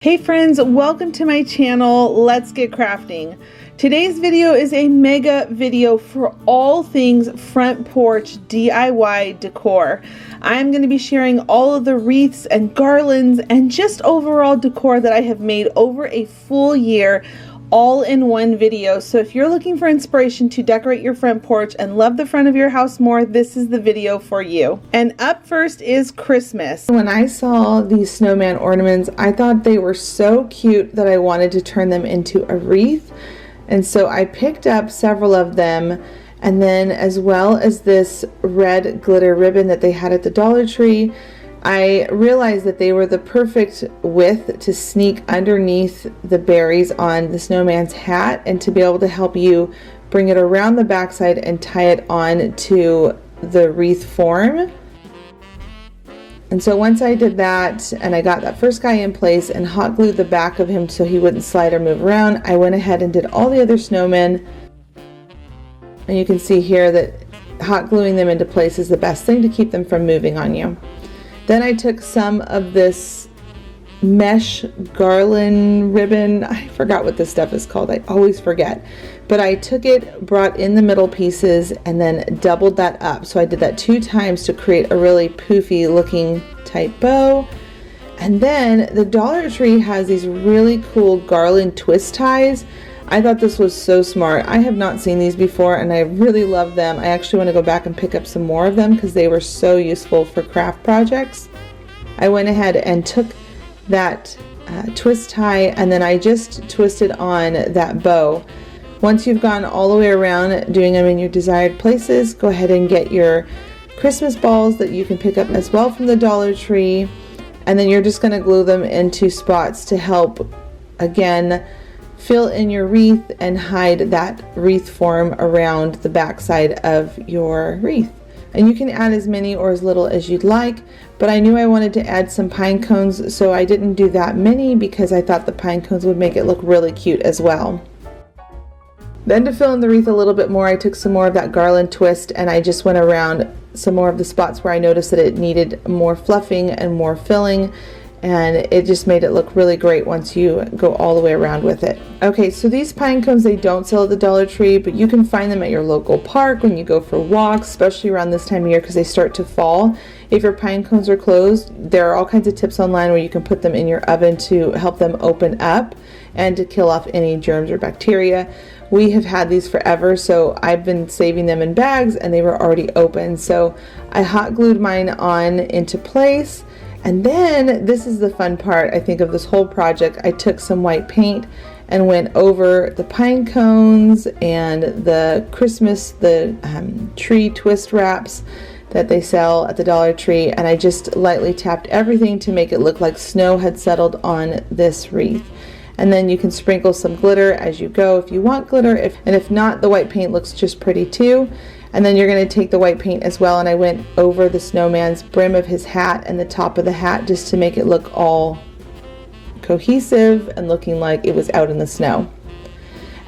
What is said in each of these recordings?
Hey friends, welcome to my channel. Let's get crafting. Today's video is a mega video for all things front porch DIY decor. I'm going to be sharing all of the wreaths and garlands and just overall decor that I have made over a full year, all in one video. So if you're looking for inspiration to decorate your front porch and love the front of your house more, this is the video for you. And up first is Christmas. When I saw these snowman ornaments, I thought they were so cute that I wanted to turn them into a wreath. And so I picked up several of them, and then as well as this red glitter ribbon that they had at the Dollar Tree, I realized that they were the perfect width to sneak underneath the berries on the snowman's hat and to be able to help you bring it around the backside and tie it on to the wreath form. And so once I did that and I got that first guy in place and hot glued the back of him so he wouldn't slide or move around, I went ahead and did all the other snowmen. And you can see here that hot gluing them into place is the best thing to keep them from moving on you. Then I took some of this mesh garland ribbon. I forgot what this stuff is called. I always forget. But I took it, brought in the middle pieces, and then doubled that up. So I did that 2 times to create a really poofy looking type bow. And then the Dollar Tree has these really cool garland twist ties. I thought this was so smart. I have not seen these before and I really love them. I actually want to go back and pick up some more of them because they were so useful for craft projects. I went ahead and took that twist tie and then I just twisted on that bow. Once you've gone all the way around doing them in your desired places, go ahead and get your Christmas balls that you can pick up as well from the Dollar Tree, and then you're just going to glue them into spots to help, again, fill in your wreath and hide that wreath form around the backside of your wreath. And you can add as many or as little as you'd like, but I knew I wanted to add some pine cones, so I didn't do that many because I thought the pine cones would make it look really cute as well. Then to fill in the wreath a little bit more, I took some more of that garland twist and I just went around some more of the spots where I noticed that it needed more fluffing and more filling, and it just made it look really great once you go all the way around with it. Okay, so these pine cones, they don't sell at the Dollar Tree, but you can find them at your local park when you go for walks, especially around this time of year because they start to fall. If your pine cones are closed, there are all kinds of tips online where you can put them in your oven to help them open up and to kill off any germs or bacteria. We have had these forever, so I've been saving them in bags and they were already open. So I hot glued mine on into place. And then this is the fun part, I think, of this whole project. I took some white paint and went over the pine cones and the Christmas, the tree twist wraps that they sell at the Dollar Tree, and I just lightly tapped everything to make it look like snow had settled on this wreath. And then you can sprinkle some glitter as you go if you want glitter, and if not, the white paint looks just pretty too. And then you're going to take the white paint as well, and I went over the snowman's brim of his hat and the top of the hat just to make it look all cohesive and looking like it was out in the snow.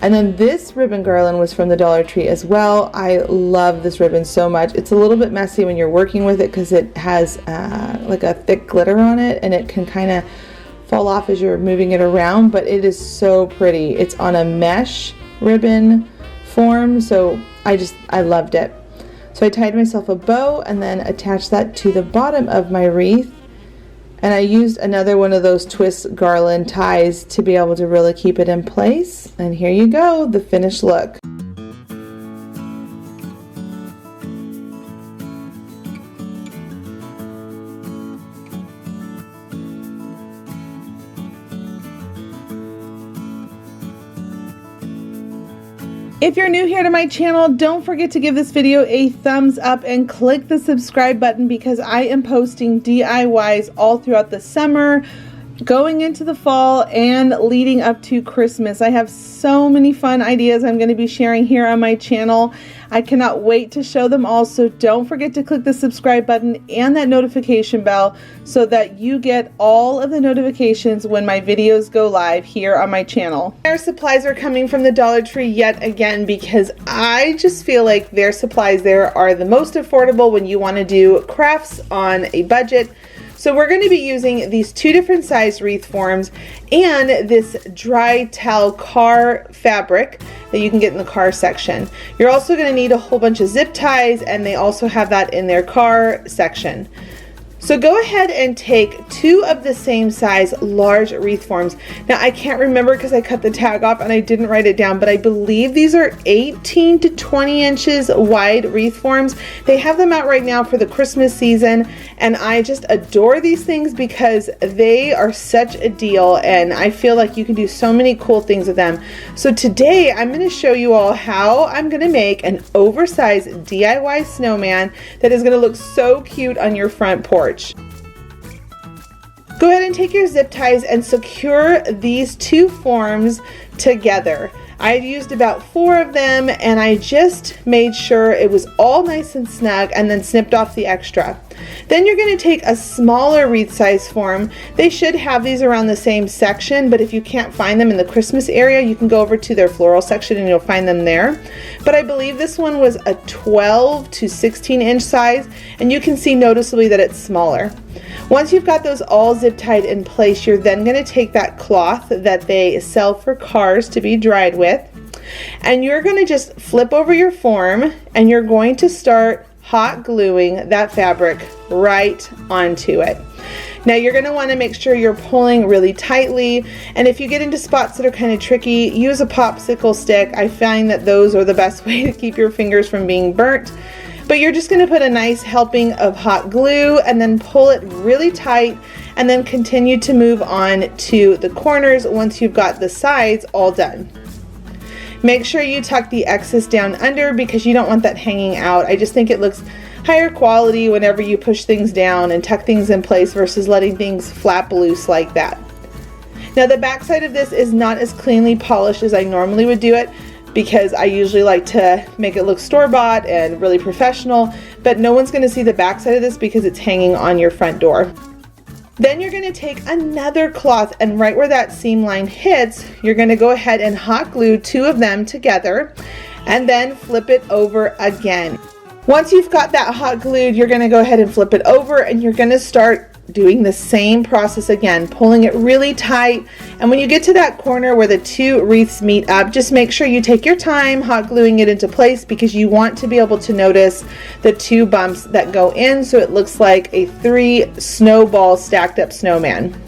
And then this ribbon garland was from the Dollar Tree as well. I love this ribbon so much. It's a little bit messy when you're working with it because it has like a thick glitter on it and it can kind of fall off as you're moving it around, but it is so pretty. It's on a mesh ribbon form, so I loved it. So I tied myself a bow and then attached that to the bottom of my wreath, and I used another one of those twist garland ties to be able to really keep it in place. And here you go, the finished look. If you're new here to my channel, don't forget to give this video a thumbs up and click the subscribe button because I am posting DIYs all throughout the summer, going into the fall, and leading up to Christmas. I have so many fun ideas I'm going to be sharing here on my channel. I cannot wait to show them all, so don't forget to click the subscribe button and that notification bell so that you get all of the notifications when my videos go live here on my channel. Their supplies are coming from the Dollar Tree yet again because I just feel like their supplies there are the most affordable when you want to do crafts on a budget. So we're going to be using these 2 different size wreath forms and this dry towel car fabric that you can get in the car section. You're also going to need a whole bunch of zip ties, and they also have that in their car section. So go ahead and take 2 of the same size large wreath forms. Now I can't remember because I cut the tag off and I didn't write it down, but I believe these are 18 to 20 inches wide wreath forms. They have them out right now for the Christmas season, and I just adore these things because they are such a deal, and I feel like you can do so many cool things with them. So today I'm going to show you all how I'm going to make an oversized DIY snowman that is going to look so cute on your front porch. Go ahead and take your zip ties and secure these 2 forms together. I used about 4 of them, and I just made sure it was all nice and snug and then snipped off the extra. Then you're going to take a smaller wreath size form. They should have these around the same section, but if you can't find them in the Christmas area, you can go over to their floral section and you'll find them there. But I believe this one was a 12 to 16 inch size, and you can see noticeably that it's smaller. Once you've got those all zip tied in place, you're then going to take that cloth that they sell for cars to be dried with, and you're going to just flip over your form, and you're going to start hot gluing that fabric right onto it. Now you're going to want to make sure you're pulling really tightly, and if you get into spots that are kind of tricky, use a popsicle stick. I find that those are the best way to keep your fingers from being burnt. But you're just going to put a nice helping of hot glue and then pull it really tight, and then continue to move on to the corners once you've got the sides all done. Make sure you tuck the excess down under because you don't want that hanging out. I just think it looks higher quality whenever you push things down and tuck things in place versus letting things flap loose like that. Now the back side of this is not as cleanly polished as I normally would do it, because I usually like to make it look store-bought and really professional, but no one's going to see the back side of this because it's hanging on your front door. Then you're going to take another cloth, and right where that seam line hits, you're going to go ahead and hot glue 2 of them together and then flip it over again. Once you've got that hot glued, you're going to go ahead and flip it over, and you're going to start doing the same process again, pulling it really tight. And when you get to that corner where the 2 wreaths meet up, just make sure you take your time hot gluing it into place, because you want to be able to notice the 2 bumps that go in, so it looks like a 3 snowball stacked up snowman.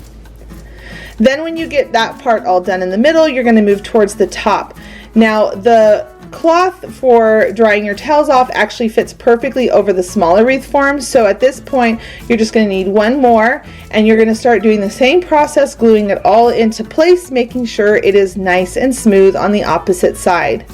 Then when you get that part all done in the middle, you're going to move towards the top. Now the cloth for drying your towels off actually fits perfectly over the smaller wreath forms, so at this point you're just going to need 1 more, and you're going to start doing the same process, gluing it all into place, making sure it is nice and smooth on the opposite side.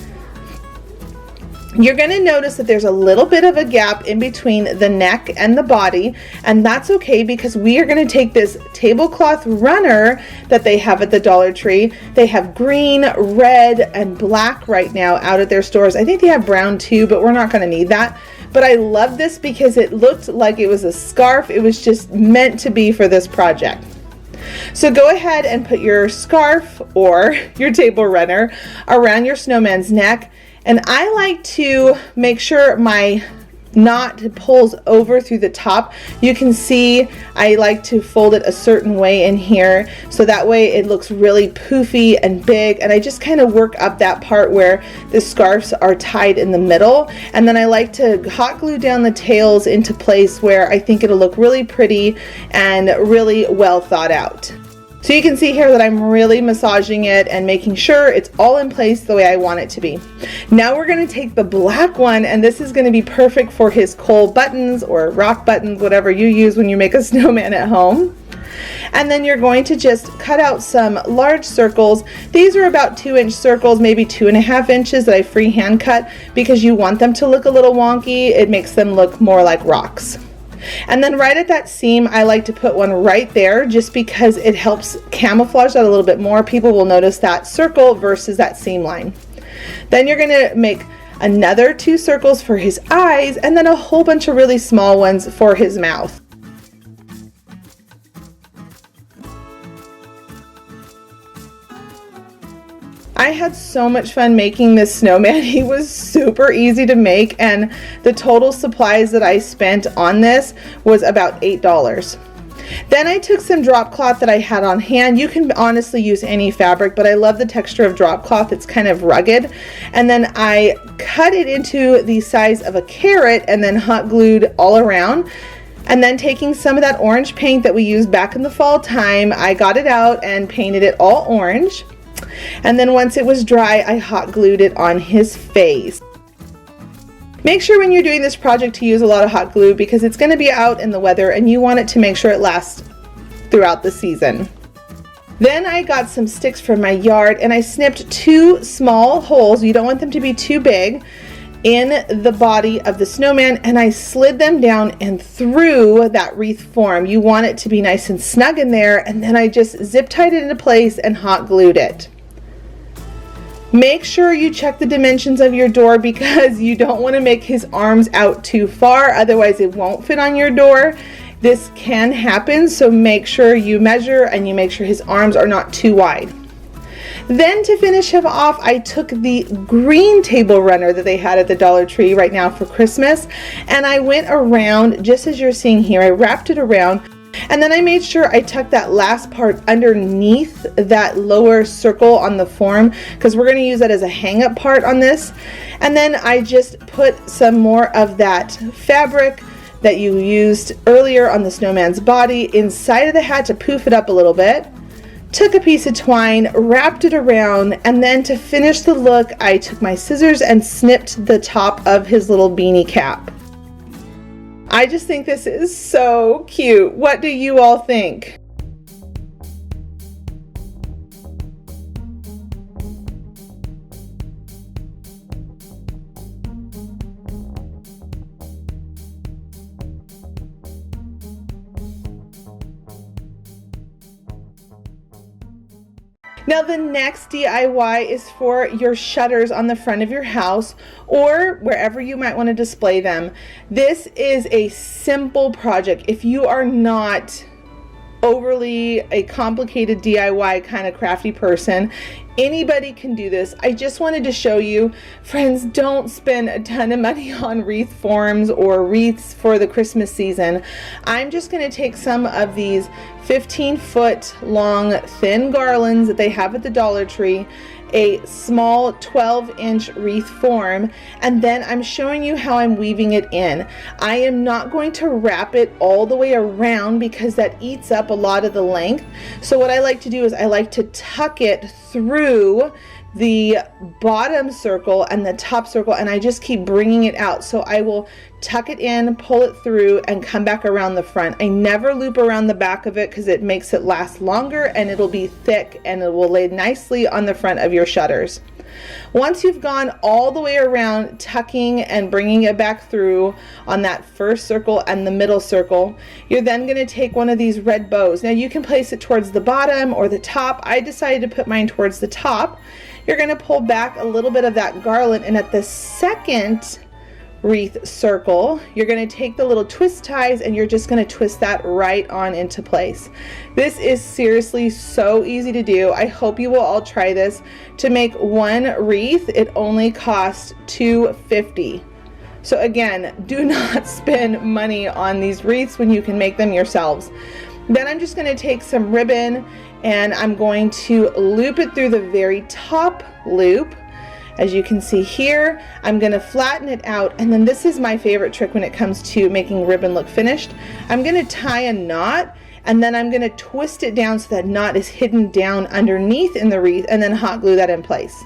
You're going to notice that there's a little bit of a gap in between the neck and the body, and that's okay because we are going to take this tablecloth runner that they have at the Dollar Tree. They have green, red, and black right now out at their stores. I think they have brown too, but we're not going to need that. But I love this because it looked like it was a scarf. It was just meant to be for this project. So go ahead and put your scarf or your table runner around your snowman's neck. And I like to make sure my knot pulls over through the top. You can see I like to fold it a certain way in here, so that way it looks really poofy and big, and I just kind of work up that part where the scarves are tied in the middle, and then I like to hot glue down the tails into place where I think it'll look really pretty and really well thought out. So you can see here that I'm really massaging it and making sure it's all in place the way I want it to be. Now we're going to take the black one, and this is going to be perfect for his coal buttons or rock buttons, whatever you use when you make a snowman at home. And then you're going to just cut out some large circles. These are about 2-inch circles, maybe 2.5 inches that I freehand cut, because you want them to look a little wonky. It makes them look more like rocks. And then right at that seam, I like to put one right there just because it helps camouflage that a little bit more. People will notice that circle versus that seam line. Then you're going to make another 2 circles for his eyes, and then a whole bunch of really small ones for his mouth. I had so much fun making this snowman. He was super easy to make, and the total supplies that I spent on this was about $8. Then I took some drop cloth that I had on hand. You can honestly use any fabric, but I love the texture of drop cloth. It's kind of rugged. And then I cut it into the size of a carrot and then hot glued all around. And then taking some of that orange paint that we used back in the fall time, I got it out and painted it all orange. And then once it was dry, I hot glued it on his face. Make sure when you're doing this project to use a lot of hot glue because it's going to be out in the weather and you want it to make sure it lasts throughout the season. Then I got some sticks from my yard and I snipped 2 small holes, you don't want them to be too big, in the body of the snowman, and I slid them down and through that wreath form. You want it to be nice and snug in there, and then I just zip tied it into place and hot glued it. Make sure you check the dimensions of your door because you don't want to make his arms out too far, otherwise it won't fit on your door. This can happen, so make sure you measure and you make sure his arms are not too wide. Then to finish him off, I took the green table runner that they had at the Dollar Tree right now for Christmas, and I went around, just as you're seeing here, I wrapped it around. And then I made sure I tucked that last part underneath that lower circle on the form because we're going to use that as a hang-up part on this. And then I just put some more of that fabric that you used earlier on the snowman's body inside of the hat to poof it up a little bit. Took a piece of twine, wrapped it around, and then to finish the look, I took my scissors and snipped the top of his little beanie cap. I just think this is so cute. What do you all think? Now the next DIY is for your shutters on the front of your house or wherever you might want to display them. This is a simple project. If you are not overly a complicated DIY kind of crafty person, anybody can do this. I just wanted to show you, friends, don't spend a ton of money on wreath forms or wreaths for the Christmas season. I'm just going to take some of these 15-foot long thin garlands that they have at the Dollar Tree, a small 12-inch wreath form, and then I'm showing you how I'm weaving it in. I am not going to wrap it all the way around because that eats up a lot of the length. So what I like to do is I like to tuck it through the bottom circle and the top circle, and I just keep bringing it out. So I will tuck it in, pull it through, and come back around the front. I never loop around the back of it because it makes it last longer and it'll be thick and it will lay nicely on the front of your shutters. Once you've gone all the way around, tucking and bringing it back through on that first circle and the middle circle, you're then going to take one of these red bows. Now you can place it towards the bottom or the top. I decided to put mine towards the top. You're going to pull back a little bit of that garland, and at the second wreath circle, you're going to take the little twist ties and you're just going to twist that right on into place. This is seriously so easy to do. I hope you will all try this. To make one wreath, it only costs $2.50. So again, do not spend money on these wreaths when you can make them yourselves. Then I'm just going to take some ribbon and I'm going to loop it through the very top loop. As you can see here, I'm going to flatten it out, and then this is my favorite trick when it comes to making ribbon look finished. I'm going to tie a knot, and then I'm going to twist it down so that knot is hidden down underneath in the wreath, and then hot glue that in place.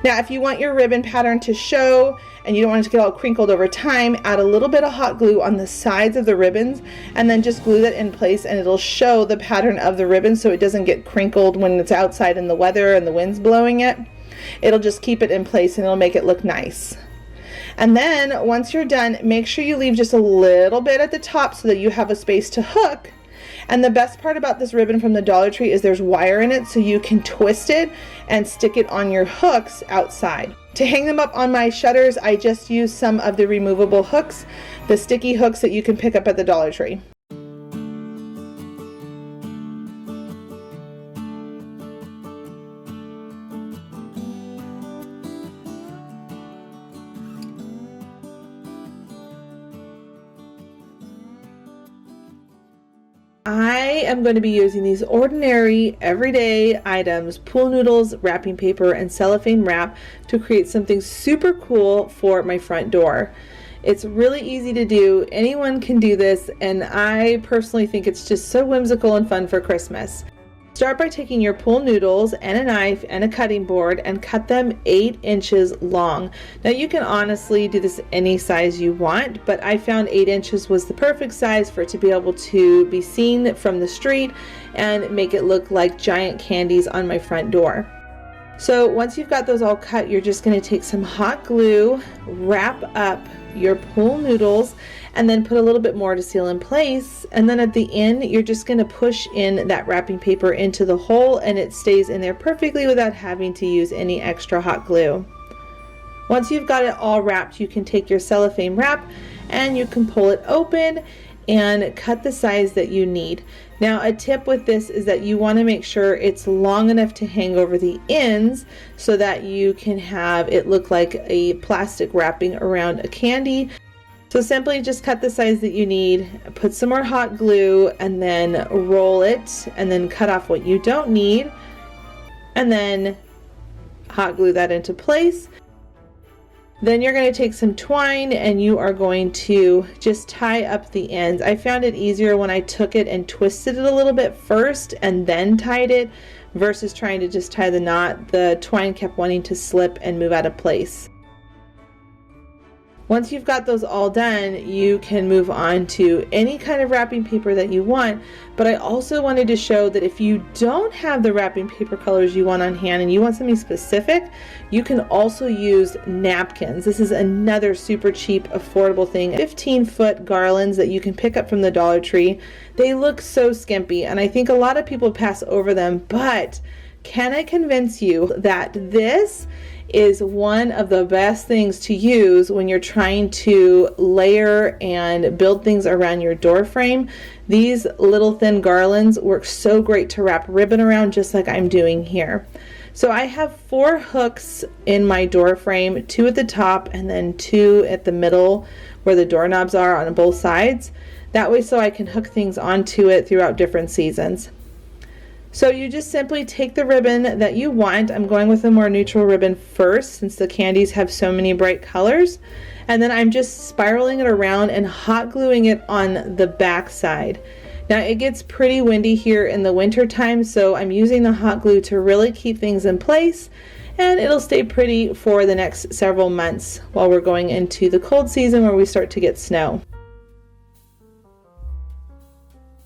Now if you want your ribbon pattern to show and you don't want it to get all crinkled over time, add a little bit of hot glue on the sides of the ribbons and then just glue that in place, and it'll show the pattern of the ribbon so it doesn't get crinkled when it's outside in the weather and the wind's blowing it. It'll just keep it in place and it'll make it look nice. And then once you're done, make sure you leave just a little bit at the top so that you have a space to hook. And the best part about this ribbon from the Dollar Tree is there's wire in it, so you can twist it and stick it on your hooks outside. To hang them up on my shutters, I just use some of the removable hooks, the sticky hooks that you can pick up at the Dollar Tree. I am going to be using these ordinary everyday items, pool noodles, wrapping paper, and cellophane wrap to create something super cool for my front door. It's really easy to do. Anyone can do this, and I personally think it's just so whimsical and fun for Christmas. Start by taking your pool noodles and a knife and a cutting board and cut them 8 inches long. Now you can honestly do this any size you want, but I found 8 inches was the perfect size for it to be able to be seen from the street and make it look like giant candies on my front door. So once you've got those all cut, you're just going to take some hot glue, wrap up your pool noodles, and then put a little bit more to seal in place. And then at the end, you're just going to push in that wrapping paper into the hole, and it stays in there perfectly without having to use any extra hot glue. Once you've got it all wrapped, you can take your cellophane wrap and you can pull it open and cut the size that you need. Now a tip with this is that you want to make sure it's long enough to hang over the ends so that you can have it look like a plastic wrapping around a candy. So simply just cut the size that you need, put some more hot glue, and then roll it, and then cut off what you don't need, and then hot glue that into place. Then you're going to take some twine and you are going to just tie up the ends. I found it easier when I took it and twisted it a little bit first and then tied it versus trying to just tie the knot. The twine kept wanting to slip and move out of place. Once you've got those all done, you can move on to any kind of wrapping paper that you want. But I also wanted to show that if you don't have the wrapping paper colors you want on hand and you want something specific, you can also use napkins. This is another super cheap, affordable thing. 15-foot garlands that you can pick up from the Dollar Tree. They look so skimpy, and I think a lot of people pass over them, but can I convince you that this is one of the best things to use when you're trying to layer and build things around your door frame. These little thin garlands work so great to wrap ribbon around, just like I'm doing here. So I have 4 hooks in my door frame, 2 at the top and then 2 at the middle where the doorknobs are on both sides. That way so I can hook things onto it throughout different seasons. So you just simply take the ribbon that you want. I'm going with a more neutral ribbon first since the candies have so many bright colors. And then I'm just spiraling it around and hot gluing it on the back side. Now it gets pretty windy here in the winter time, so I'm using the hot glue to really keep things in place, and it'll stay pretty for the next several months while we're going into the cold season where we start to get snow.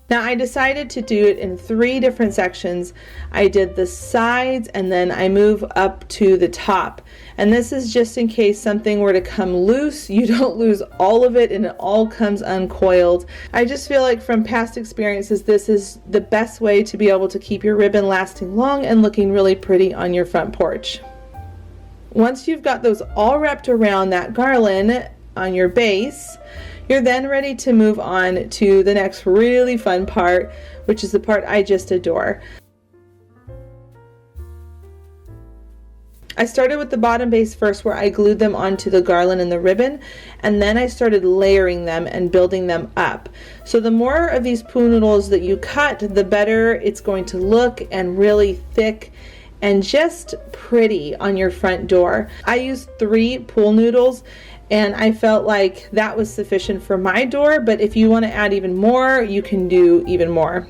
Now I decided to do it in 3 different sections. I did the sides and then I move up to the top. And this is just in case something were to come loose, you don't lose all of it and it all comes uncoiled. I just feel like from past experiences, this is the best way to be able to keep your ribbon lasting long and looking really pretty on your front porch. Once you've got those all wrapped around that garland on your base, you're then ready to move on to the next really fun part, which is the part I just adore. I started with the bottom base first, where I glued them onto the garland and the ribbon, and then I started layering them and building them up. So the more of these pool noodles that you cut, the better it's going to look, and really thick and just pretty on your front door. I used 3 pool noodles, and I felt like that was sufficient for my door, but if you want to add even more, you can do even more.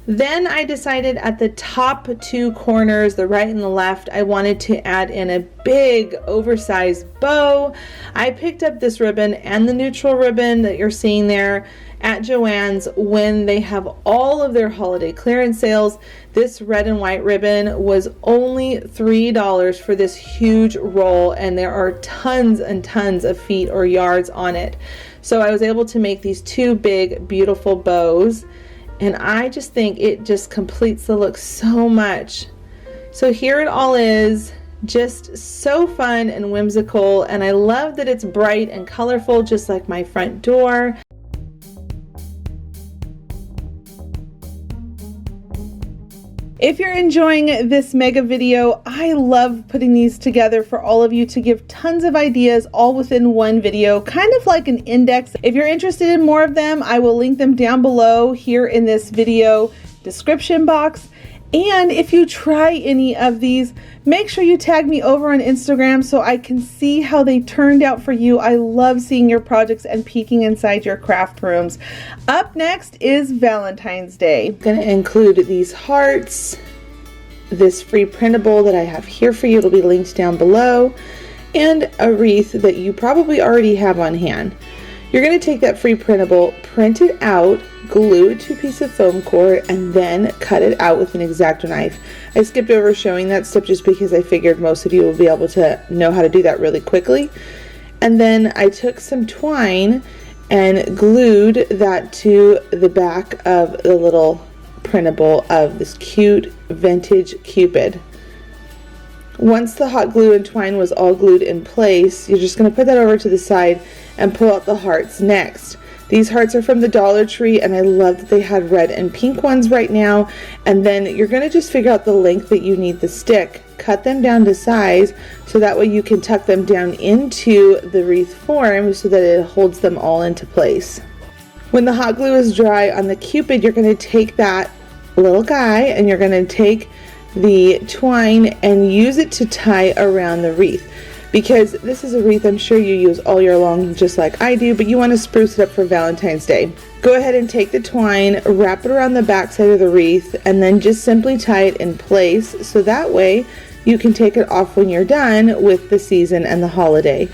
Then I decided at the top 2 corners, the right and the left, I wanted to add in a big oversized bow. I picked up this ribbon and the neutral ribbon that you're seeing there at Joann's when they have all of their holiday clearance sales. This red and white ribbon was only $3 for this huge roll, and there are tons and tons of feet or yards on it. So I was able to make these 2 big, beautiful bows, and I just think it just completes the look so much. So here it all is, just so fun and whimsical, and I love that it's bright and colorful just like my front door. If you're enjoying this mega video, I love putting these together for all of you to give tons of ideas all within one video, kind of like an index. If you're interested in more of them, I will link them down below here in this video description box. And if you try any of these, make sure you tag me over on Instagram so I can see how they turned out for you. I love seeing your projects and peeking inside your craft rooms. Up next is Valentine's Day. I'm going to include these hearts, this free printable that I have here for you. It'll be linked down below, and a wreath that you probably already have on hand. You're going to take that free printable, print it out, glue it to a piece of foam core, and then cut it out with an X-Acto knife. I skipped over showing that step just because I figured most of you will be able to know how to do that really quickly. And then I took some twine and glued that to the back of the little printable of this cute vintage Cupid. Once the hot glue and twine was all glued in place, you're just going to put that over to the side and pull out the hearts next. These hearts are from the Dollar Tree, and I love that they had red and pink ones right now. And then you're going to just figure out the length that you need the stick, cut them down to size so that way you can tuck them down into the wreath form so that it holds them all into place. When the hot glue is dry on the Cupid, you're going to take that little guy and you're going to take the twine and use it to tie around the wreath. Because this is a wreath I'm sure you use all year long just like I do, but you want to spruce it up for Valentine's Day. Go ahead and take the twine, wrap it around the back side of the wreath, and then just simply tie it in place so that way you can take it off when you're done with the season and the holiday.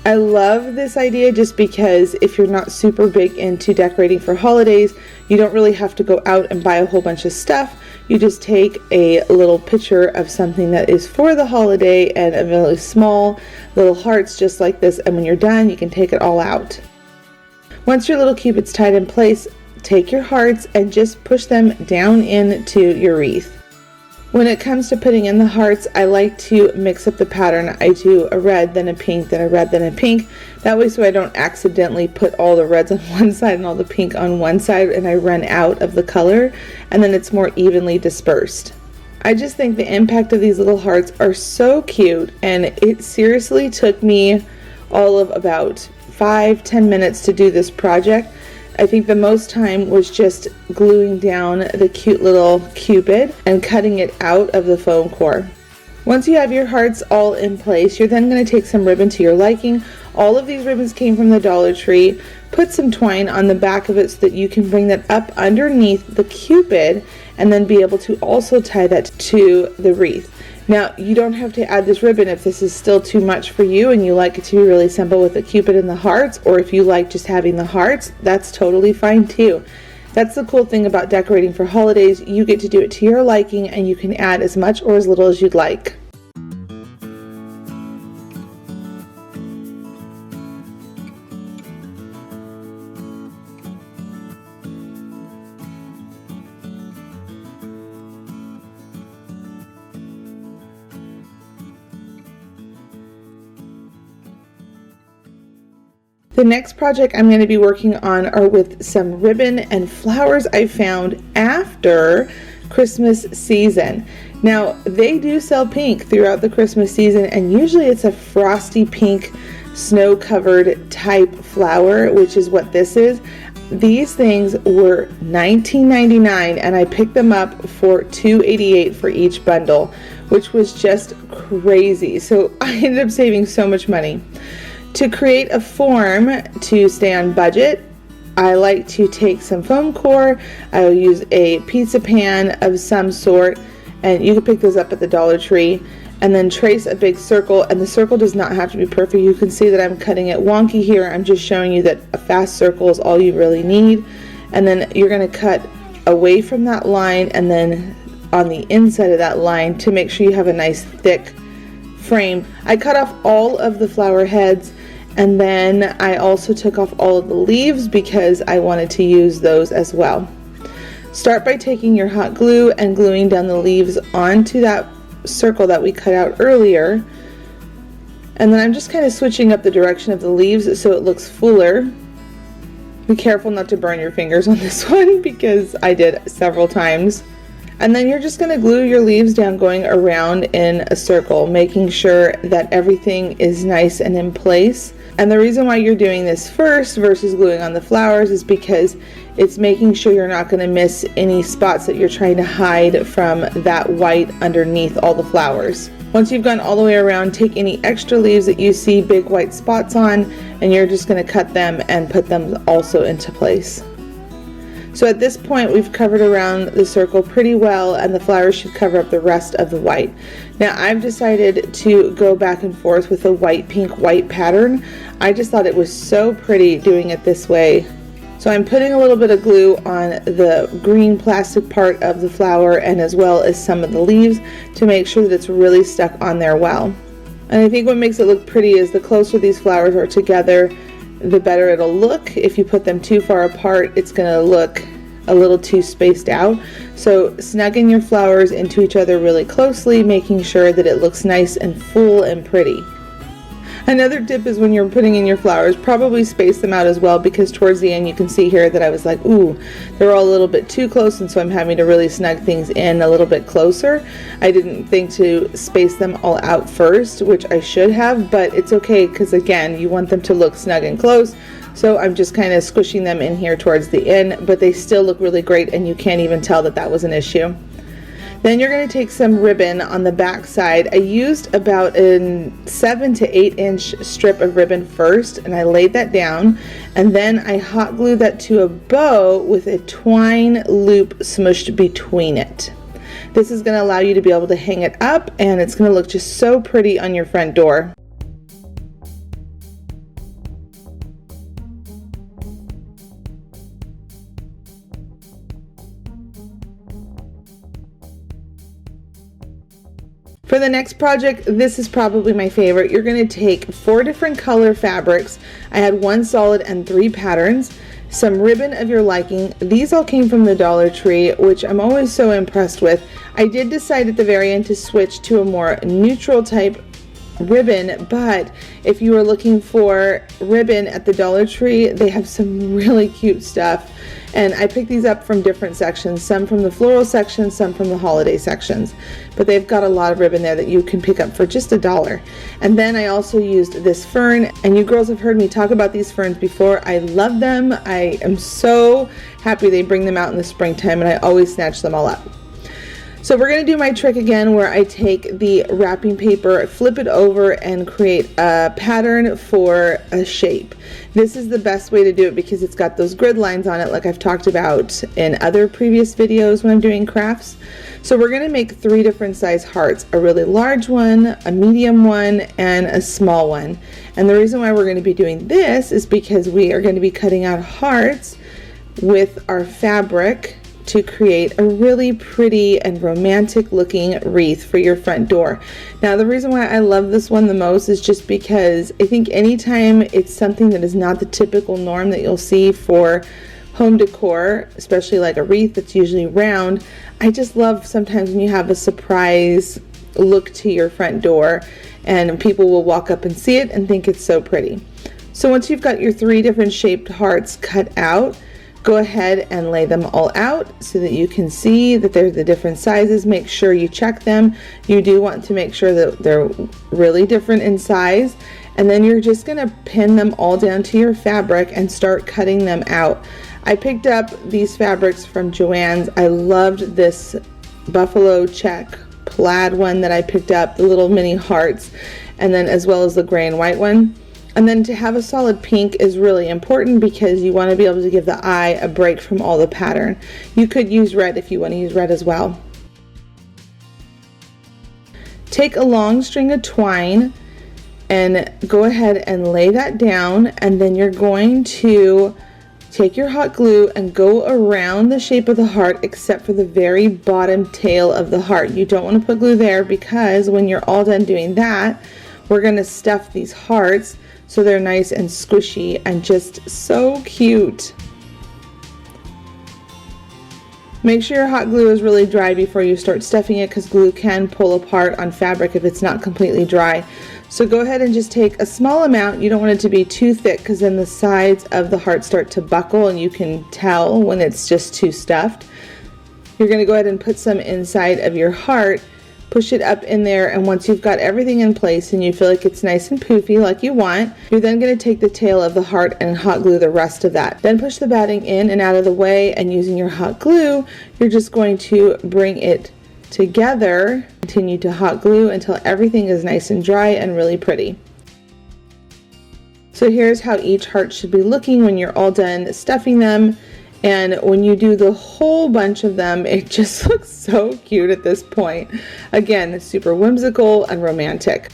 I love this idea just because if you're not super big into decorating for holidays, you don't really have to go out and buy a whole bunch of stuff. You just take a little picture of something that is for the holiday and a really small little hearts just like this, and when you're done you can take it all out. Once your little Cupid's tied in place, take your hearts and just push them down into your wreath. When it comes to putting in the hearts, I like to mix up the pattern. I do a red, then a pink, then a red, then a pink. That way so I don't accidentally put all the reds on one side and all the pink on one side and I run out of the color, and then it's more evenly dispersed. I just think the impact of these little hearts are so cute, and it seriously took me all of about 5-10 minutes to do this project. I think the most time was just gluing down the cute little Cupid and cutting it out of the foam core. Once you have your hearts all in place, you're then going to take some ribbon to your liking. All of these ribbons came from the Dollar Tree. Put some twine on the back of it so that you can bring that up underneath the Cupid and then be able to also tie that to the wreath. Now, you don't have to add this ribbon if this is still too much for you and you like it to be really simple with the Cupid and the hearts, or if you like just having the hearts, that's totally fine too. That's the cool thing about decorating for holidays. You get to do it to your liking and you can add as much or as little as you'd like. The next project I'm going to be working on are with some ribbon and flowers I found after Christmas season. Now, they do sell pink throughout the Christmas season, and usually it's a frosty pink snow-covered type flower, which is what this is. These things were $19.99 and I picked them up for $2.88 for each bundle, which was just crazy. So I ended up saving so much money. To create a form to stay on budget, I like to take some foam core. I will use a pizza pan of some sort, and you can pick those up at the Dollar Tree, and then trace a big circle, and the circle does not have to be perfect. You can see that I'm cutting it wonky here. I'm just showing you that a fast circle is all you really need, and then you're going to cut away from that line and then on the inside of that line to make sure you have a nice thick frame. I cut off all of the flower heads, and then I also took off all of the leaves because I wanted to use those as well. Start by taking your hot glue and gluing down the leaves onto that circle that we cut out earlier, and then I'm just kind of switching up the direction of the leaves so it looks fuller. Be careful not to burn your fingers on this one because I did several times. And then you're just going to glue your leaves down, going around in a circle, making sure that everything is nice and in place. And the reason why you're doing this first versus gluing on the flowers is because it's making sure you're not going to miss any spots that you're trying to hide from that white underneath all the flowers. Once you've gone all the way around, take any extra leaves that you see big white spots on, and you're just going to cut them and put them also into place. So at this point, we've covered around the circle pretty well, and the flowers should cover up the rest of the white. Now I've decided to go back and forth with a white, pink, white pattern. I just thought it was so pretty doing it this way. So I'm putting a little bit of glue on the green plastic part of the flower, and as well as some of the leaves, to make sure that it's really stuck on there well. And I think what makes it look pretty is the closer these flowers are together, the better it'll look. If you put them too far apart, it's going to look a little too spaced out. So snugging your flowers into each other really closely, making sure that it looks nice and full and pretty. Another tip is when you're putting in your flowers, probably space them out as well, because towards the end you can see here that I was like, ooh, they're all a little bit too close, and so I'm having to really snug things in a little bit closer. I didn't think to space them all out first, which I should have, but it's okay, because again, you want them to look snug and close. So I'm just kind of squishing them in here towards the end, but they still look really great, and you can't even tell that that was an issue. Then you're going to take some ribbon on the back side. I used about a 7 to 8 inch strip of ribbon first, and I laid that down, and then I hot glued that to a bow with a twine loop smushed between it. This is going to allow you to be able to hang it up, and it's going to look just so pretty on your front door. For the next project, this is probably my favorite. You're going to take 4 different color fabrics. I had 1 solid and 3 patterns, some ribbon of your liking. These all came from the Dollar Tree, which I'm always so impressed with. I did decide at the very end to switch to a more neutral type ribbon, but if you are looking for ribbon at the Dollar Tree, they have some really cute stuff. And I picked these up from different sections, some from the floral section, some from the holiday sections. But they've got a lot of ribbon there that you can pick up for just $1. And then I also used this fern, and you girls have heard me talk about these ferns before. I love them. I am so happy they bring them out in the springtime, and I always snatch them all up. So we're going to do my trick again, where I take the wrapping paper, flip it over, and create a pattern for a shape. This is the best way to do it because it's got those grid lines on it, like I've talked about in other previous videos when I'm doing crafts. So we're going to make 3 different size hearts, a really large one, a medium one, and a small one. And the reason why we're going to be doing this is because we are going to be cutting out hearts with our fabric to create a really pretty and romantic looking wreath for your front door. Now the reason why I love this one the most is just because I think anytime it's something that is not the typical norm that you'll see for home decor, especially like a wreath that's usually round, I just love sometimes when you have a surprise look to your front door and people will walk up and see it and think it's so pretty. So once you've got your 3 different shaped hearts cut out, go ahead and lay them all out so that you can see that they're the different sizes. Make sure you check them. You do want to make sure that they're really different in size, and then you're just going to pin them all down to your fabric and start cutting them out. I picked up these fabrics from Joann's. I loved this buffalo check plaid one that I picked up, the little mini hearts, and then as well as the gray and white one. And then to have a solid pink is really important because you want to be able to give the eye a break from all the pattern. You could use red if you want to use red as well. Take a long string of twine and go ahead and lay that down, and then you're going to take your hot glue and go around the shape of the heart except for the very bottom tail of the heart. You don't want to put glue there because when you're all done doing that, we're going to stuff these hearts so they're nice and squishy and just so cute. Make sure your hot glue is really dry before you start stuffing it because glue can pull apart on fabric if it's not completely dry. So go ahead and just take a small amount. You don't want it to be too thick because then the sides of the heart start to buckle and you can tell when it's just too stuffed. You're going to go ahead and put some inside of your heart, push it up in there, and once you've got everything in place and you feel like it's nice and poofy like you want, you're then going to take the tail of the heart and hot glue the rest of that. Then push the batting in and out of the way, and using your hot glue, you're just going to bring it together. Continue to hot glue until everything is nice and dry and really pretty. So here's how each heart should be looking when you're all done stuffing them. And when you do the whole bunch of them, it just looks so cute at this point. Again, it's super whimsical and romantic.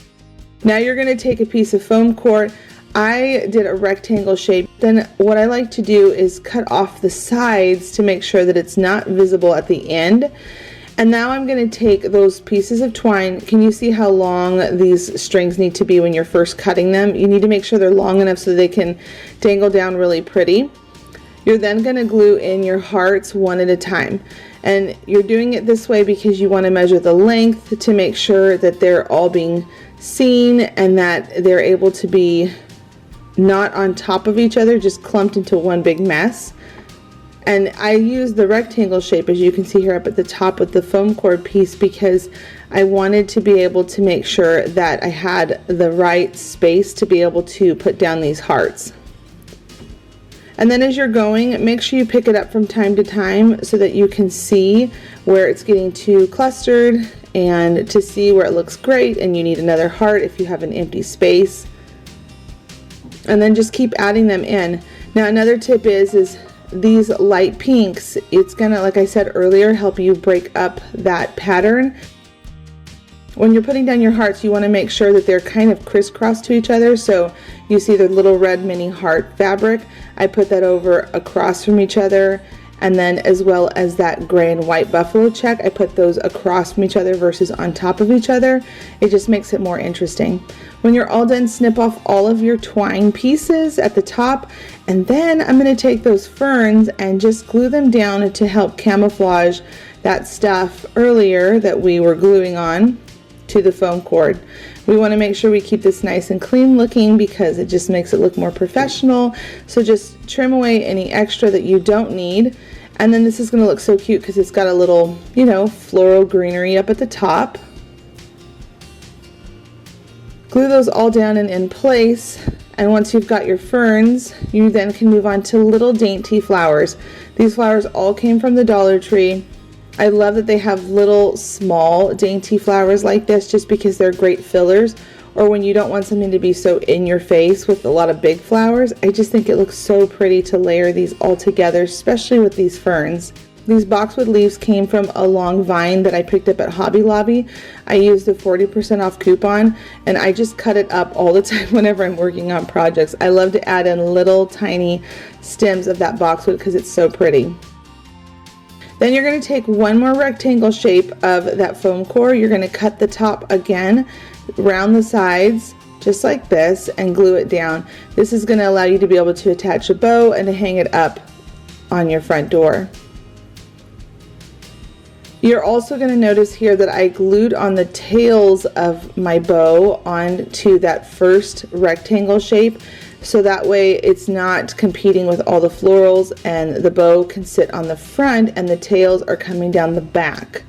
Now you're going to take a piece of foam core. I did a rectangle shape. Then what I like to do is cut off the sides to make sure that it's not visible at the end. And now I'm going to take those pieces of twine. Can you see how long these strings need to be when you're first cutting them? You need to make sure they're long enough so they can dangle down really pretty. You're then going to glue in your hearts one at a time. And you're doing it this way because you want to measure the length to make sure that they're all being seen and that they're able to be not on top of each other, just clumped into one big mess. And I use the rectangle shape, as you can see here up at the top with the foam core piece, because I wanted to be able to make sure that I had the right space to be able to put down these hearts. And then as you're going, make sure you pick it up from time to time so that you can see where it's getting too clustered and to see where it looks great and you need another heart if you have an empty space. And then just keep adding them in. Now another tip is these light pinks, it's gonna, like I said earlier, help you break up that pattern. When you're putting down your hearts, you want to make sure that they're kind of crisscross to each other. So you see the little red mini heart fabric. I put that over across from each other, and then as well as that gray and white buffalo check, I put those across from each other versus on top of each other. It just makes it more interesting. When you're all done, snip off all of your twine pieces at the top, and then I'm going to take those ferns and just glue them down to help camouflage that stuff earlier that we were gluing on to the foam cord. We want to make sure we keep this nice and clean looking because it just makes it look more professional. So just trim away any extra that you don't need. And then this is going to look so cute because it's got a little, you know, floral greenery up at the top. Glue those all down and in place. And once you've got your ferns, you then can move on to little dainty flowers. These flowers all came from the Dollar Tree. I love that they have little small dainty flowers like this just because they're great fillers, or when you don't want something to be so in your face with a lot of big flowers. I just think it looks so pretty to layer these all together, especially with these ferns. These boxwood leaves came from a long vine that I picked up at Hobby Lobby. I used a 40% off coupon, and I just cut it up all the time whenever I'm working on projects. I love to add in little tiny stems of that boxwood because it's so pretty. Then you're going to take one more rectangle shape of that foam core. You're going to cut the top again, round the sides, just like this, and glue it down. This is going to allow you to be able to attach a bow and to hang it up on your front door. You're also going to notice here that I glued on the tails of my bow onto that first rectangle shape, so that way it's not competing with all the florals, and the bow can sit on the front and the tails are coming down the back.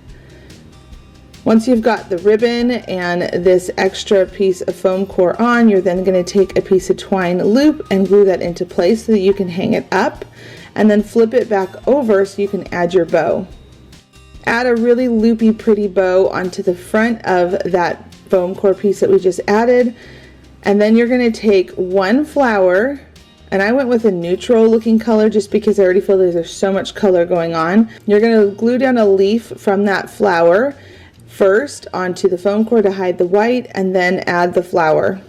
Once you've got the ribbon and this extra piece of foam core on, you're then going to take a piece of twine loop and glue that into place so that you can hang it up, and then flip it back over so you can add your bow. Add a really loopy pretty bow onto the front of that foam core piece that we just added. And then you're going to take one flower, and I went with a neutral looking color just because I already feel there's so much color going on. You're going to glue down a leaf from that flower first onto the foam core to hide the white, and then add the flower.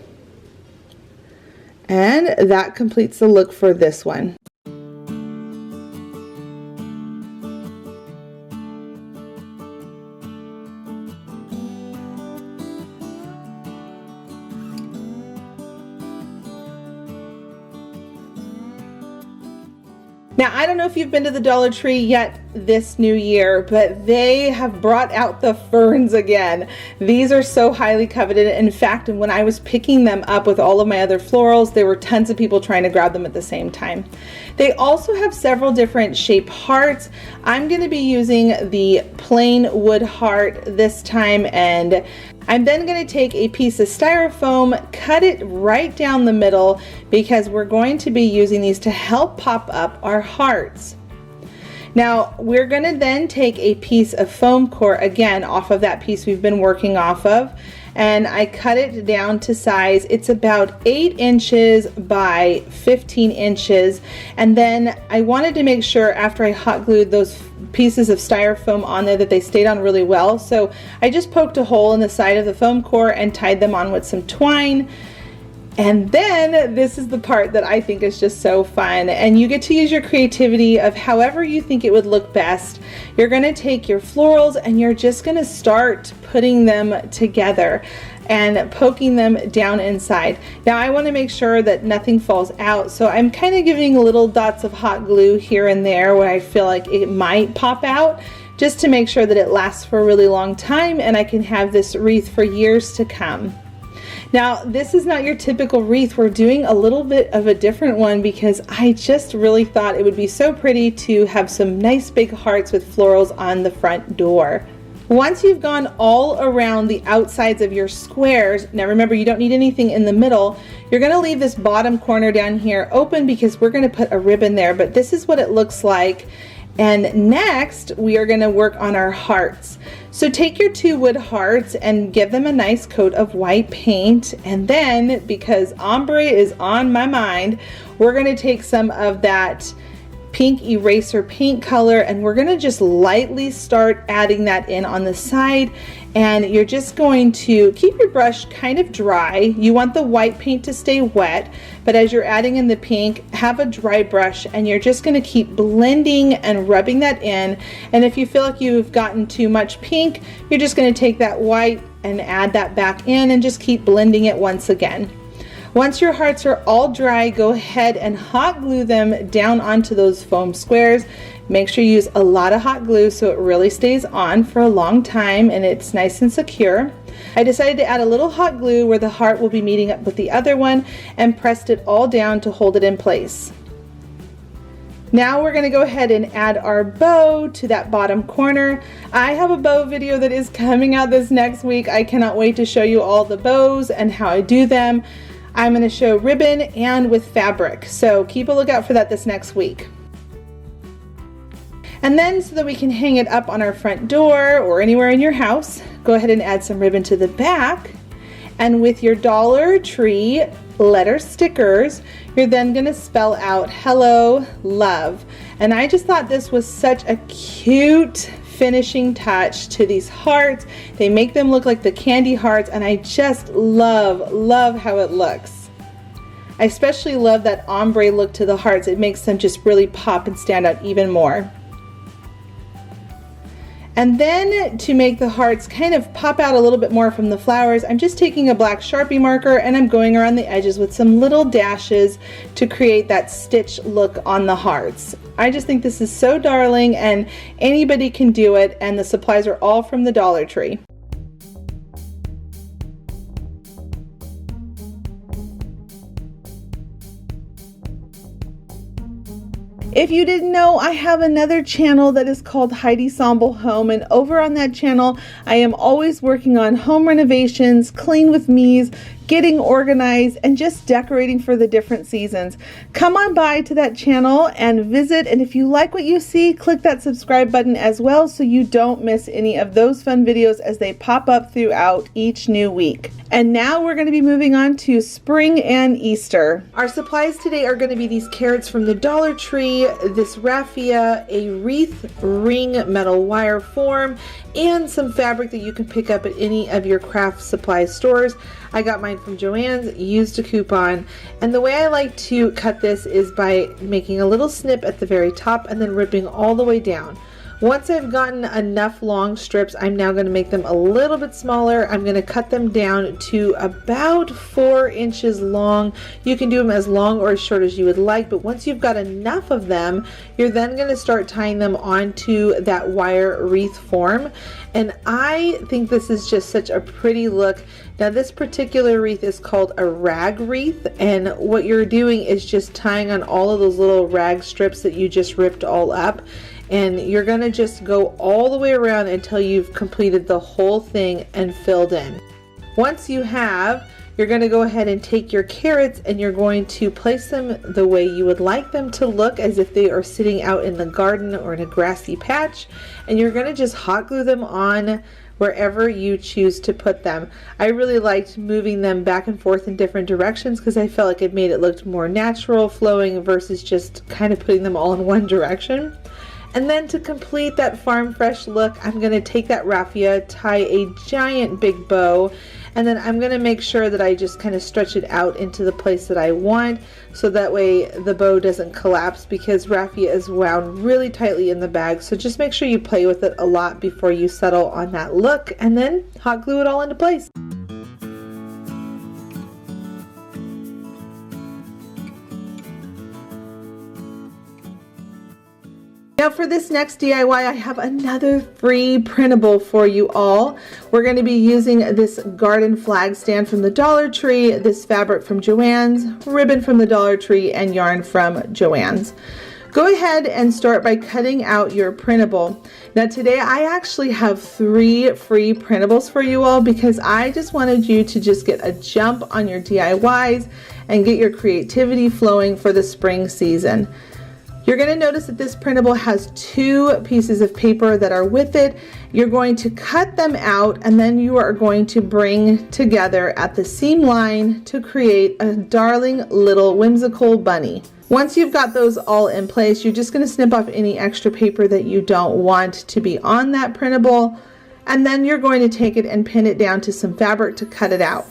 And that completes the look for this one. Now, I don't know if you've been to the Dollar Tree yet. this new year, but they have brought out the ferns again. These are so highly coveted. In fact, when I was picking them up with all of my other florals, there were tons of people trying to grab them at the same time. They also have several different shape hearts. I'm going to be using the plain wood heart this time, and I'm then going to take a piece of styrofoam, cut it right down the middle, because we're going to be using these to help pop up our hearts. Now we're going to then take a piece of foam core again off of that piece we've been working off of, and I cut it down to size. It's about 8 inches by 15 inches, and then I wanted to make sure after I hot glued those pieces of styrofoam on there that they stayed on really well. So I just poked a hole in the side of the foam core and tied them on with some twine. And then this is the part that I think is just so fun, and you get to use your creativity of however you think it would look best. You're going to take your florals and you're just going to start putting them together and poking them down inside. Now I want to make sure that nothing falls out, so I'm kind of giving little dots of hot glue here and there where I feel like it might pop out, just to make sure that it lasts for a really long time and I can have this wreath for years to come. Now this is not your typical wreath. We're doing a little bit of a different one because I just really thought it would be so pretty to have some nice big hearts with florals on the front door. Once you've gone all around the outsides of your squares, now remember you don't need anything in the middle, you're going to leave this bottom corner down here open because we're going to put a ribbon there, but this is what it looks like. And next we are going to work on our hearts. So take your 2 wood hearts and give them a nice coat of white paint, and then because ombre is on my mind, we're going to take some of that pink eraser paint color and we're going to just lightly start adding that in on the side. And you're just going to keep your brush kind of dry. You want the white paint to stay wet, but as you're adding in the pink, have a dry brush and you're just going to keep blending and rubbing that in. And if you feel like you've gotten too much pink, you're just going to take that white and add that back in and just keep blending it once again. Once your hearts are all dry, go ahead and hot glue them down onto those foam squares. Make sure you use a lot of hot glue so it really stays on for a long time and it's nice and secure. I decided to add a little hot glue where the heart will be meeting up with the other one and pressed it all down to hold it in place. Now we're going to go ahead and add our bow to that bottom corner. I have a bow video that is coming out this next week. I cannot wait to show you all the bows and how I do them. I'm going to show ribbon and with fabric, so keep a lookout for that this next week. And then so that we can hang it up on our front door or anywhere in your house, go ahead and add some ribbon to the back. And with your Dollar Tree letter stickers, you're then going to spell out hello, love. And I just thought this was such a cute finishing touch to these hearts. They make them look like the candy hearts, and I just love how it looks. I especially love that ombre look to the hearts. It makes them just really pop and stand out even more. And then to make the hearts kind of pop out a little bit more from the flowers, I'm just taking a black Sharpie marker and I'm going around the edges with some little dashes to create that stitch look on the hearts. I just think this is so darling and anybody can do it, and the supplies are all from the Dollar Tree. If you didn't know, I have another channel that is called Heidi Sonboul Home, and over on that channel I am always working on home renovations, clean with me's, getting organized, and just decorating for the different seasons. Come on by to that channel and visit, and if you like what you see, click that subscribe button as well so you don't miss any of those fun videos as they pop up throughout each new week. And now we're going to be moving on to spring and Easter. Our supplies today are going to be these carrots from the Dollar Tree, this raffia, a wreath ring metal wire form, and some fabric that you can pick up at any of your craft supply stores. I got mine from Joann's, used a coupon, and the way I like to cut this is by making a little snip at the very top and then ripping all the way down. Once I've gotten enough long strips, I'm now going to make them a little bit smaller. I'm going to cut them down to about 4 inches long. You can do them as long or as short as you would like, but once you've got enough of them, you're then going to start tying them onto that wire wreath form. And I think this is just such a pretty look. Now this particular wreath is called a rag wreath, and what you're doing is just tying on all of those little rag strips that you just ripped all up. And you're going to just go all the way around until you've completed the whole thing and filled in. Once you have, you're going to go ahead and take your carrots and you're going to place them the way you would like them to look, as if they are sitting out in the garden or in a grassy patch. And you're going to just hot glue them on wherever you choose to put them. I really liked moving them back and forth in different directions because I felt like it made it look more natural, flowing, versus just kind of putting them all in one direction. And then to complete that farm fresh look, I'm going to take that raffia, tie a giant big bow, and then I'm going to make sure that I just kind of stretch it out into the place that I want, so that way the bow doesn't collapse, because raffia is wound really tightly in the bag. So just make sure you play with it a lot before you settle on that look, and then hot glue it all into place. Now for this next DIY, I have another free printable for you all. We're going to be using this garden flag stand from the Dollar Tree, this fabric from Joann's, ribbon from the Dollar Tree, and yarn from Joann's. Go ahead and start by cutting out your printable. Now today I actually have 3 free printables for you all, because I just wanted you to just get a jump on your DIYs and get your creativity flowing for the spring season. You're going to notice that this printable has 2 pieces of paper that are with it. You're going to cut them out, and then you are going to bring together at the seam line to create a darling little whimsical bunny. Once you've got those all in place, you're just going to snip off any extra paper that you don't want to be on that printable, and then you're going to take it and pin it down to some fabric to cut it out.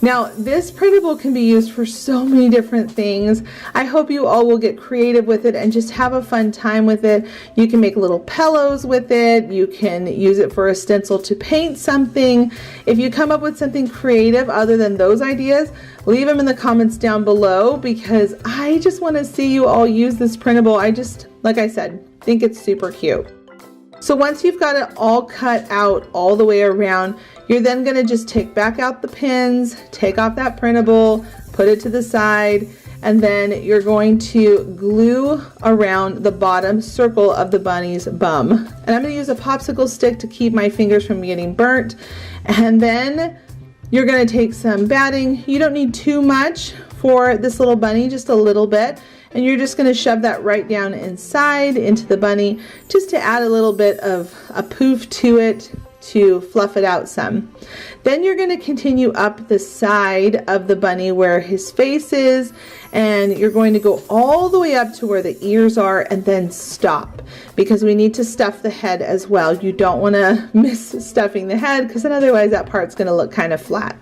Now this printable can be used for so many different things. I hope you all will get creative with it and just have a fun time with it. You can make little pillows with it. You can use it for a stencil to paint something. If you come up with something creative other than those ideas, leave them in the comments down below, because I just want to see you all use this printable. I just, like I said, think it's super cute. So once you've got it all cut out all the way around, you're then going to just take back out the pins, take off that printable, put it to the side, and then you're going to glue around the bottom circle of the bunny's bum. And I'm going to use a popsicle stick to keep my fingers from getting burnt. And then you're going to take some batting. You don't need too much for this little bunny, just a little bit. And you're just going to shove that right down inside into the bunny, just to add a little bit of a poof to it, to fluff it out some. Then you're going to continue up the side of the bunny where his face is, and you're going to go all the way up to where the ears are, and then stop, because we need to stuff the head as well. You don't want to miss stuffing the head, because then otherwise that part's going to look kind of flat.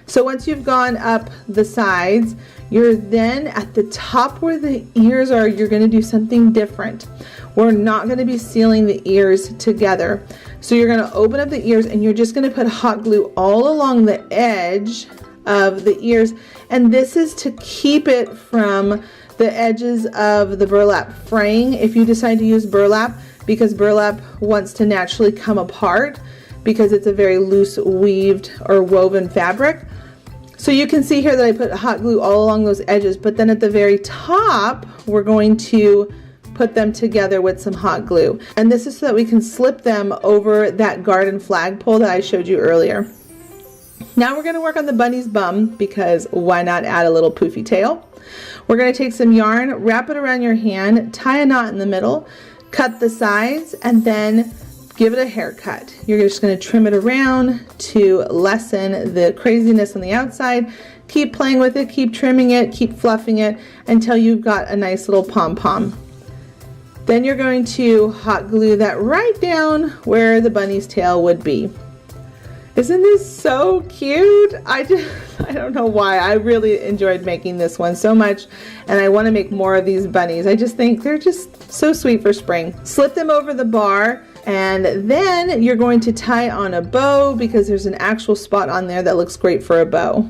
So once you've gone up the sides, you're then at the top where the ears are, you're going to do something different. We're not going to be sealing the ears together. So you're going to open up the ears, and you're just going to put hot glue all along the edge of the ears. And this is to keep it from the edges of the burlap fraying if you decide to use burlap, because burlap wants to naturally come apart because it's a very loose weaved or woven fabric. So you can see here that I put hot glue all along those edges, but then at the very top, we're going to put them together with some hot glue. And this is so that we can slip them over that garden flagpole that I showed you earlier. Now we're going to work on the bunny's bum, because why not add a little poofy tail? We're going to take some yarn, wrap it around your hand, tie a knot in the middle, cut the sides, and then give it a haircut. You're just going to trim it around to lessen the craziness on the outside. Keep playing with it, keep trimming it, keep fluffing it until you've got a nice little pom-pom. Then you're going to hot glue that right down where the bunny's tail would be. Isn't this so cute? I don't know why. I really enjoyed making this one so much, and I want to make more of these bunnies. I just think they're just so sweet for spring. Slip them over the bar, and then you're going to tie on a bow because there's an actual spot on there that looks great for a bow.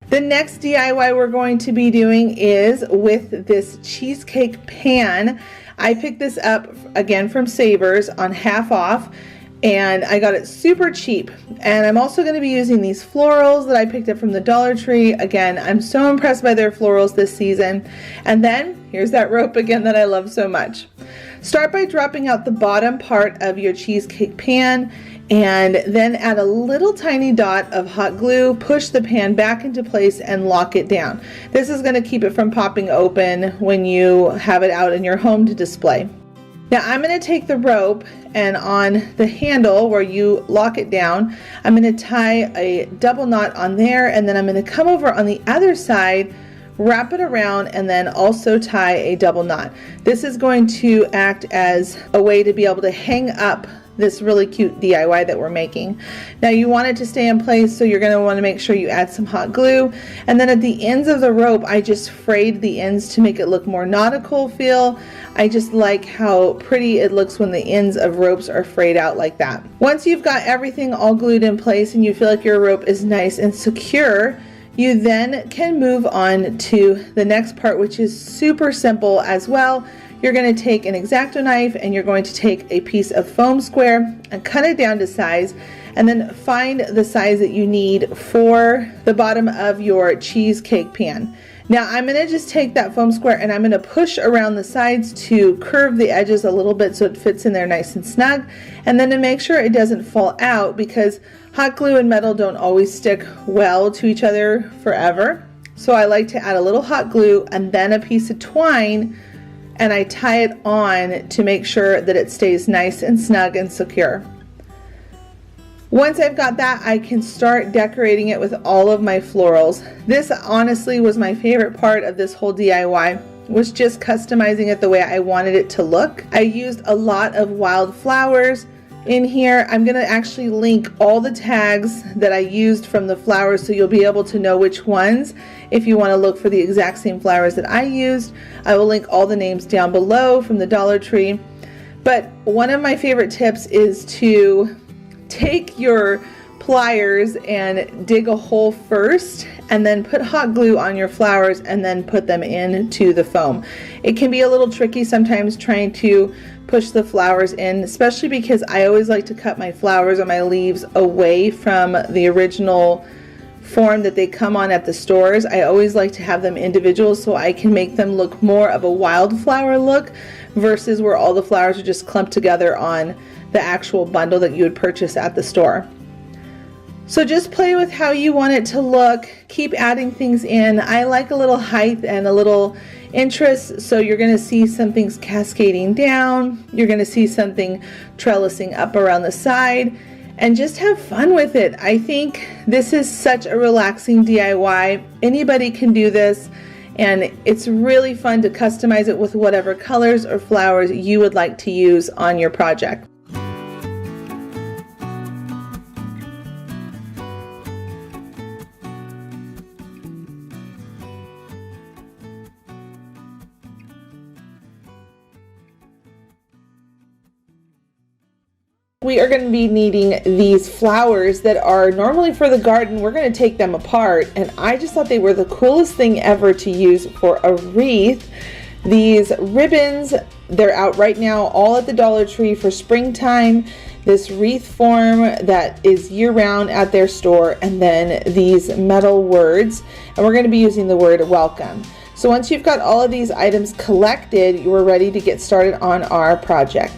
The next DIY we're going to be doing is with this cheesecake pan. I picked this up again from Savers on half off, and I got it super cheap. And I'm also going to be using these florals that I picked up from the Dollar Tree. Again, I'm so impressed by their florals this season. And then here's that rope again that I love so much. Start by dropping out the bottom part of your cheesecake pan, and then add a little tiny dot of hot glue, push the pan back into place and lock it down. This is going to keep it from popping open when you have it out in your home to display. Now I'm going to take the rope, and on the handle where you lock it down, I'm going to tie a double knot on there, and then I'm going to come over on the other side, wrap it around, and then also tie a double knot. This is going to act as a way to be able to hang up this really cute DIY that we're making. Now you want it to stay in place, so you're going to want to make sure you add some hot glue, and then at the ends of the rope I just frayed the ends to make it look more nautical feel. I just like how pretty it looks when the ends of ropes are frayed out like that. Once you've got everything all glued in place and you feel like your rope is nice and secure, you then can move on to the next part, which is super simple as well. You're going to take an X-Acto knife and you're going to take a piece of foam square and cut it down to size, and then find the size that you need for the bottom of your cheesecake pan. Now I'm going to just take that foam square and I'm going to push around the sides to curve the edges a little bit so it fits in there nice and snug, and then to make sure it doesn't fall out, because hot glue and metal don't always stick well to each other forever. So I like to add a little hot glue and then a piece of twine, and I tie it on to make sure that it stays nice and snug and secure. Once I've got that, I can start decorating it with all of my florals. This honestly was my favorite part of this whole DIY, was just customizing it the way I wanted it to look. I used a lot of wild flowers in here. I'm going to actually link all the tags that I used from the flowers, so you'll be able to know which ones if you want to look for the exact same flowers that I used. I will link all the names down below from the Dollar Tree. But one of my favorite tips is to take your pliers and dig a hole first, and then put hot glue on your flowers and then put them into the foam. It can be a little tricky sometimes trying to push the flowers in, especially because I always like to cut my flowers or my leaves away from the original form that they come on at the stores. I always like to have them individual so I can make them look more of a wildflower look versus where all the flowers are just clumped together on the actual bundle that you would purchase at the store. So just play with how you want it to look. Keep adding things in. I like a little height and a little interest, so you're going to see some things cascading down. You're going to see something trellising up around the side, and just have fun with it. I think this is such a relaxing DIY. Anybody can do this, and it's really fun to customize it with whatever colors or flowers you would like to use on your project. We are going to be needing these flowers that are normally for the garden. We're going to take them apart, and I just thought they were the coolest thing ever to use for a wreath. These ribbons, they're out right now all at the Dollar Tree for springtime. This wreath form that is year-round at their store, and then these metal words, and we're going to be using the word welcome. So once you've got all of these items collected, you are ready to get started on our project.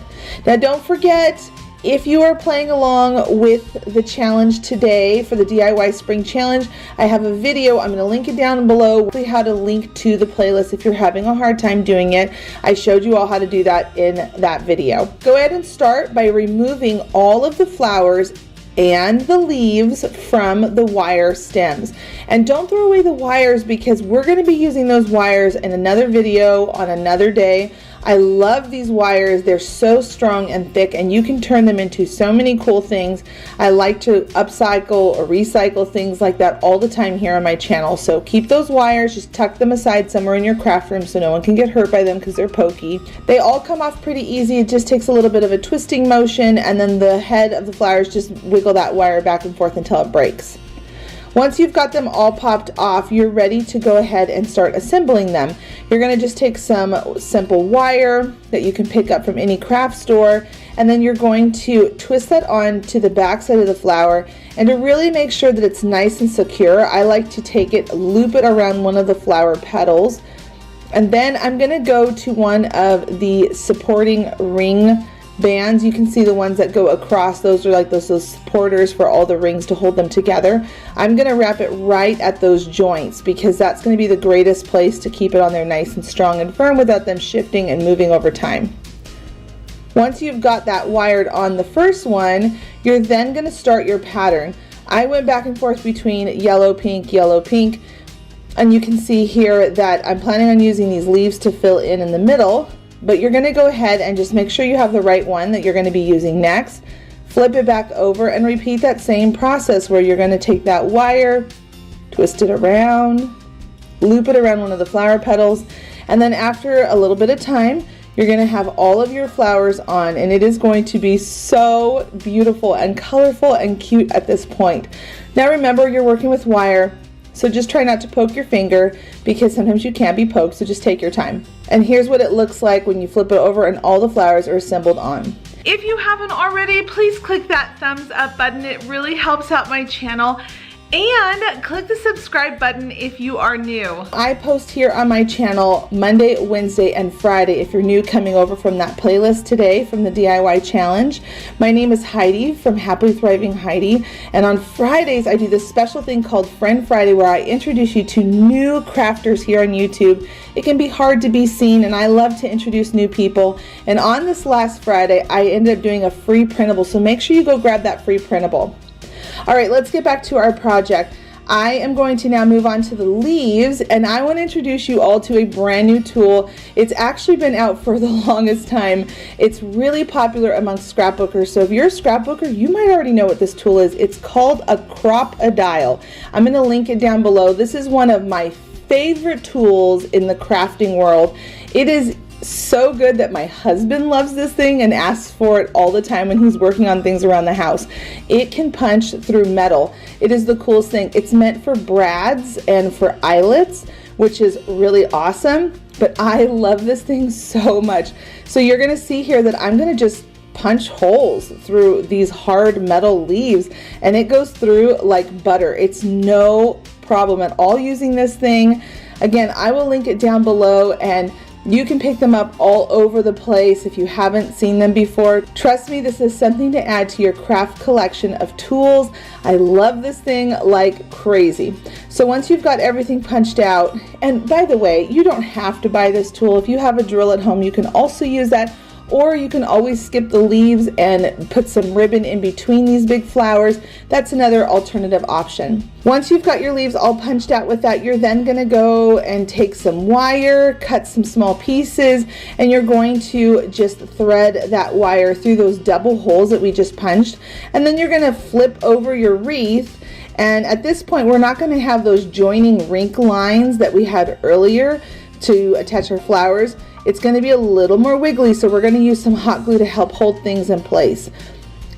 Now don't forget, if you are playing along with the challenge today for the DIY Spring Challenge, I have a video. I'm going to link it down below, how to link to the playlist if you're having a hard time doing it. I showed you all how to do that in that video. Go ahead and start by removing all of the flowers and the leaves from the wire stems. And don't throw away the wires, because we're going to be using those wires in another video on another day. I love these wires. They're so strong and thick, and you can turn them into so many cool things. I like to upcycle or recycle things like that all the time here on my channel. So keep those wires, just tuck them aside somewhere in your craft room so no one can get hurt by them because they're pokey. They all come off pretty easy. It just takes a little bit of a twisting motion, and then the head of the flowers, just wiggle that wire back and forth until it breaks. Once you've got them all popped off, you're ready to go ahead and start assembling them. You're going to just take some simple wire that you can pick up from any craft store, and then you're going to twist that on to the back side of the flower. And to really make sure that it's nice and secure, I like to take it, loop it around one of the flower petals, and then I'm going to go to one of the supporting ring bands. You can see the ones that go across. Those are like those supporters for all the rings to hold them together. I'm going to wrap it right at those joints, because that's going to be the greatest place to keep it on there nice and strong and firm without them shifting and moving over time. Once you've got that wired on the first one, you're then going to start your pattern. I went back and forth between yellow, pink, and you can see here that I'm planning on using these leaves to fill in the middle. But you're going to go ahead and just make sure you have the right one that you're going to be using next. Flip it back over and repeat that same process, where you're going to take that wire, twist it around, loop it around one of the flower petals, and then after a little bit of time, you're going to have all of your flowers on, and it is going to be so beautiful and colorful and cute at this point. Now remember, you're working with wire, so just try not to poke your finger, because sometimes you can be poked, so just take your time. And here's what it looks like when you flip it over and all the flowers are assembled on. If you haven't already, please click that thumbs up button. It really helps out my channel. And click the subscribe button if you are new. I post here on my channel Monday, Wednesday, and Friday if you're new coming over from that playlist today from the DIY challenge. My name is Heidi from Happilythrivingheidi, and on Fridays I do this special thing called Friend Friday, where I introduce you to new crafters here on YouTube. It can be hard to be seen, and I love to introduce new people. And on this last Friday I ended up doing a free printable, so make sure you go grab that free printable. Alright, let's get back to our project. I am going to now move on to the leaves, and I want to introduce you all to a brand new tool. It's actually been out for the longest time. It's really popular amongst scrapbookers, so if you're a scrapbooker, you might already know what this tool is. It's called a crop-a-dial. I'm going to link it down below. This is one of my favorite tools in the crafting world. It is so good that my husband loves this thing and asks for it all the time when he's working on things around the house. It can punch through metal. It is the coolest thing. It's meant for brads and for eyelets, which is really awesome, but I love this thing so much. So you're going to see here that I'm going to just punch holes through these hard metal leaves, and it goes through like butter. It's no problem at all using this thing. Again, I will link it down below, and you can pick them up all over the place if you haven't seen them before. Trust me, this is something to add to your craft collection of tools. I love this thing like crazy. So once you've got everything punched out, and by the way, you don't have to buy this tool. If you have a drill at home, you can also use that. Or you can always skip the leaves and put some ribbon in between these big flowers. That's another alternative option. Once you've got your leaves all punched out with that, you're then going to go and take some wire, cut some small pieces, and you're going to just thread that wire through those double holes that we just punched. And then you're going to flip over your wreath. And at this point, we're not going to have those joining rink lines that we had earlier to attach our flowers. It's going to be a little more wiggly, so we're going to use some hot glue to help hold things in place.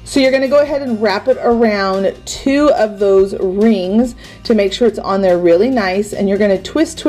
So you're going to go ahead and wrap it around 2 of those rings to make sure it's on there really nice, and you're going to twist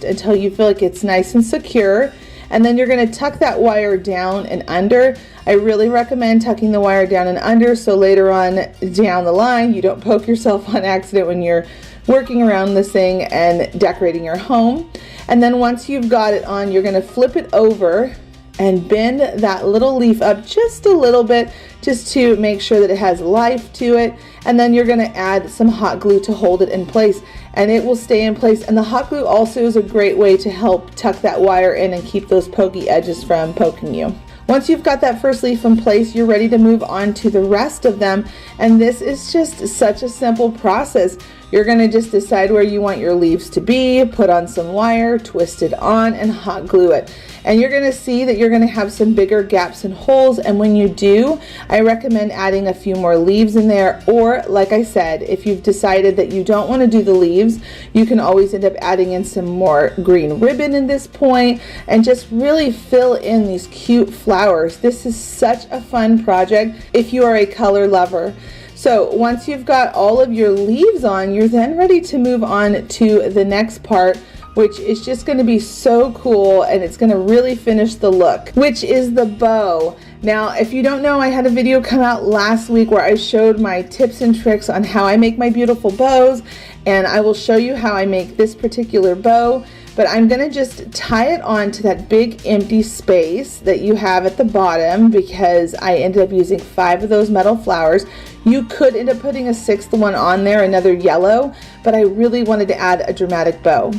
until you feel like it's nice and secure. And then you're going to tuck that wire down and under. I really recommend tucking the wire down and under so later on down the line you don't poke yourself on accident when you're working around this thing and decorating your home. And then once you've got it on, you're going to flip it over and bend that little leaf up just a little bit, just to make sure that it has life to it. And then you're going to add some hot glue to hold it in place, and it will stay in place. And the hot glue also is a great way to help tuck that wire in and keep those pokey edges from poking you. Once you've got that first leaf in place, you're ready to move on to the rest of them. And this is just such a simple process. You're going to just decide where you want your leaves to be, put on some wire, twist it on, and hot glue it. And you're going to see that you're going to have some bigger gaps and holes, and when you do, I recommend adding a few more leaves in there, or like I said, if you've decided that you don't want to do the leaves, you can always end up adding in some more green ribbon in this point and just really fill in these cute flowers. This is such a fun project if you are a color lover. So once you've got all of your leaves on, you're then ready to move on to the next part, which is just going to be so cool, and it's going to really finish the look, which is the bow. Now, if you don't know, I had a video come out last week where I showed my tips and tricks on how I make my beautiful bows, and I will show you how I make this particular bow. But I'm going to just tie it on to that big empty space that you have at the bottom, because I ended up using 5 of those metal flowers. You could end up putting a 6th one on there, another yellow, but I really wanted to add a dramatic bow.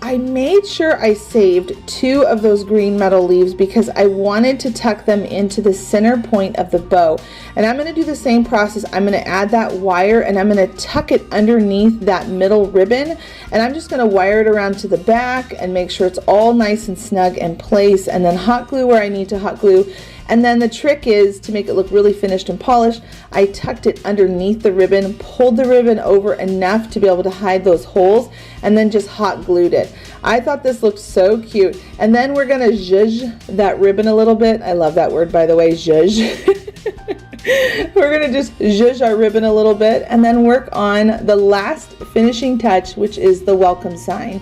I made sure I saved 2 of those green metal leaves because I wanted to tuck them into the center point of the bow. And I'm going to do the same process. I'm going to add that wire and I'm going to tuck it underneath that middle ribbon. And I'm just going to wire it around to the back and make sure it's all nice and snug in place, and then hot glue where I need to hot glue. And then the trick is to make it look really finished and polished. I tucked it underneath the ribbon, pulled the ribbon over enough to be able to hide those holes, and then just hot glued it. I thought this looked so cute. And then we're gonna zhuzh that ribbon a little bit. I love that word, by the way, zhuzh. We're gonna just zhuzh our ribbon a little bit and then work on the last finishing touch, which is the welcome sign.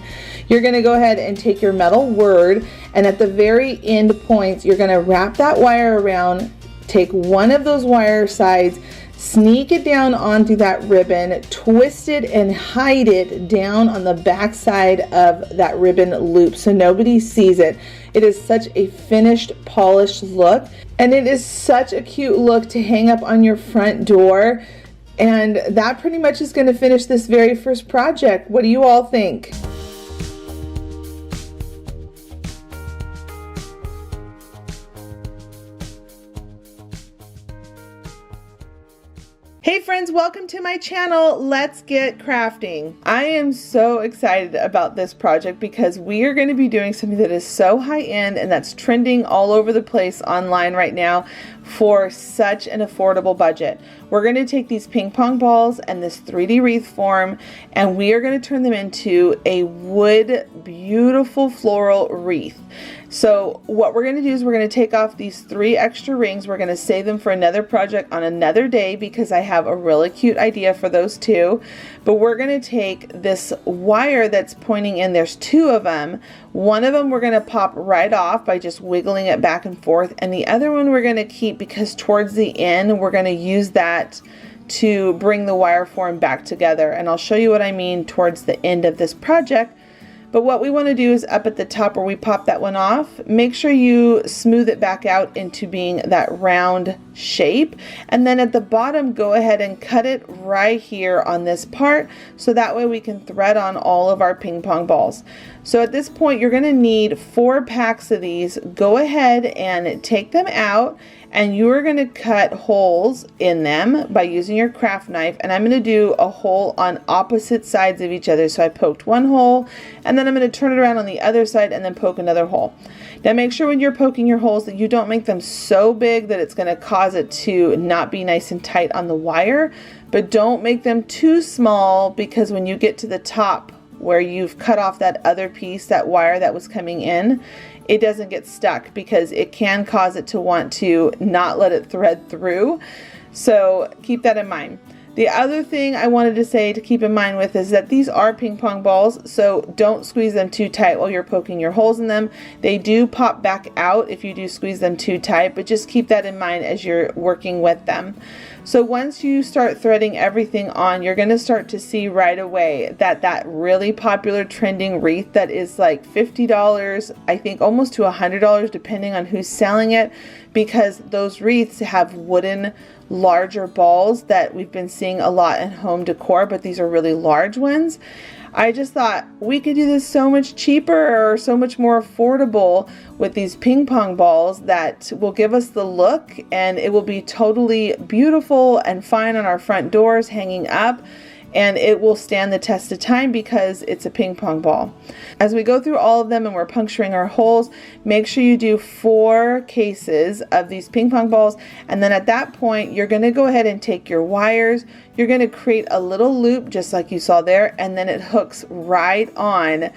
You're gonna go ahead and take your metal word, and at the very end points, you're gonna wrap that wire around, take one of those wire sides, sneak it down onto that ribbon, twist it and hide it down on the back side of that ribbon loop so nobody sees it. It is such a finished, polished look, and it is such a cute look to hang up on your front door. And that pretty much is going to finish this very first project. What do you all think? Hey friends, welcome to my channel. Let's get crafting. I am so excited about this project because we are going to be doing something that is so high end and that's trending all over the place online right now for such an affordable budget. We're going to take these ping pong balls and this 3D wreath form, and we are going to turn them into a wood, beautiful floral wreath. So what we're going to do is we're going to take off these 3 extra rings. We're going to save them for another project on another day because I have a really cute idea for those too. But we're going to take this wire that's pointing in, there's 2 of them. One of them we're going to pop right off by just wiggling it back and forth, and the other one we're going to keep because towards the end we're going to use that to bring the wire form back together, and I'll show you what I mean towards the end of this project. But what we want to do is up at the top where we pop that one off, make sure you smooth it back out into being that round shape. And then at the bottom, go ahead and cut it right here on this part, so that way we can thread on all of our ping pong balls. So at this point, you're going to need 4 packs of these. Go ahead and take them out, and you are going to cut holes in them by using your craft knife, and I'm going to do a hole on opposite sides of each other. So I poked one hole, and then I'm going to turn it around on the other side and then poke another hole. Now make sure when you're poking your holes that you don't make them so big that it's going to cause it to not be nice and tight on the wire, but don't make them too small, because when you get to the top where you've cut off that other piece, that wire that was coming in, it doesn't get stuck because it can cause it to want to not let it thread through. So keep that in mind. The other thing I wanted to say to keep in mind with is that these are ping pong balls, so don't squeeze them too tight while you're poking your holes in them. They do pop back out if you do squeeze them too tight, but just keep that in mind as you're working with them. So once you start threading everything on, you're going to start to see right away that that really popular trending wreath that is like $50, I think almost to $100 depending on who's selling it, because those wreaths have wooden larger balls that we've been seeing a lot in home decor, but these are really large ones. I just thought we could do this so much cheaper or so much more affordable with these ping pong balls that will give us the look, and it will be totally beautiful and fine on our front doors hanging up, and it will stand the test of time because it's a ping pong ball. As we go through all of them and we're puncturing our holes, make sure you do 4 cases of these ping pong balls, and then at that point you're going to go ahead and take your wires. You're going to create a little loop just like you saw there, and then it hooks right on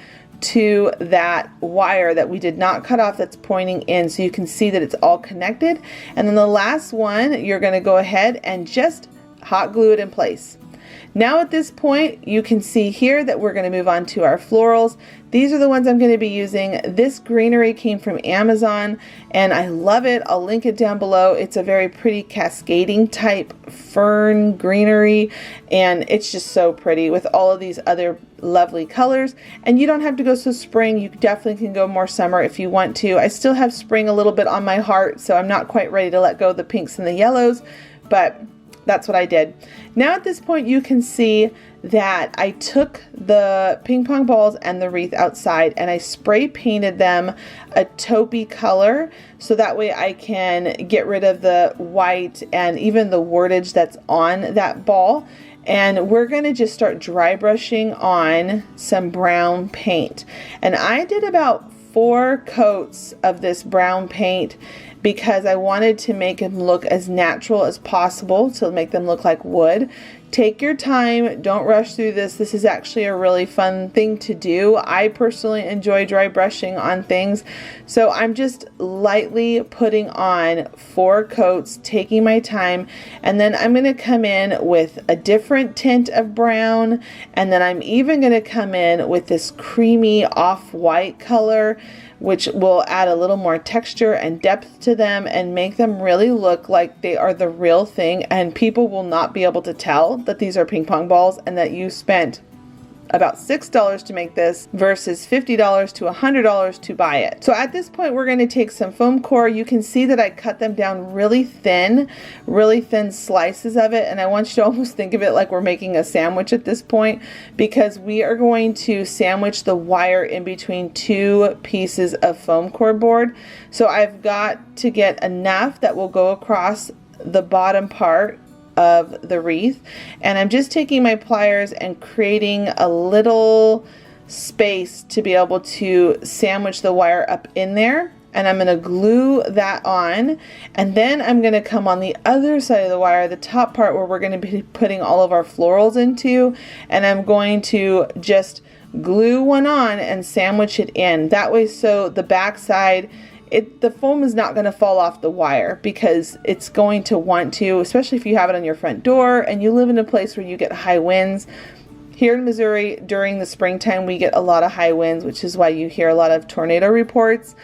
to that wire that we did not cut off that's pointing in, so you can see that it's all connected. And then the last one, you're going to go ahead and just hot glue it in place. Now at this point, you can see here that we're going to move on to our florals. These are the ones I'm going to be using. This greenery came from Amazon and I love it. I'll link it down below. It's a very pretty cascading type fern greenery, and it's just so pretty with all of these other lovely colors. And you don't have to go so spring. You definitely can go more summer if you want to. I still have spring a little bit on my heart, so I'm not quite ready to let go of the pinks and the yellows, but that's what I did. Now at this point you can see that I took the ping pong balls and the wreath outside and I spray painted them a taupey color, so that way I can get rid of the white and even the wordage that's on that ball. And we're going to just start dry brushing on some brown paint. And I did about 4 coats of this brown paint because I wanted to make them look as natural as possible, to make them look like wood. Take your time, don't rush through this. This is actually a really fun thing to do. I personally enjoy dry brushing on things, so I'm just lightly putting on 4 coats, taking my time, and then I'm going to come in with a different tint of brown, and then I'm even going to come in with this creamy off-white color, which will add a little more texture and depth to them and make them really look like they are the real thing, and people will not be able to tell that these are ping pong balls and that you spent about $6 to make this versus $50 to $100 to buy it. So at this point we're going to take some foam core. You can see that I cut them down really thin slices of it, and I want you to almost think of it like we're making a sandwich at this point, because we are going to sandwich the wire in between 2 pieces of foam core board. So I've got to get enough that will go across the bottom part of the wreath, and I'm just taking my pliers and creating a little space to be able to sandwich the wire up in there, and I'm going to glue that on, and then I'm going to come on the other side of the wire, the top part where we're going to be putting all of our florals into, and I'm going to just glue one on and sandwich it in that way, so the back side, the foam is not going to fall off the wire, because it's going to want to, especially if you have it on your front door and you live in a place where you get high winds. Here in Missouri during the springtime we get a lot of high winds, which is why you hear a lot of tornado reports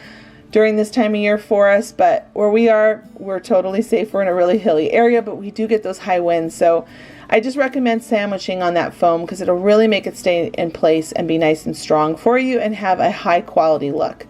during this time of year for us. But where we are, we're totally safe. We're in a really hilly area, but we do get those high winds. So I just recommend sandwiching on that foam because it'll really make it stay in place and be nice and strong for you and have a high quality look.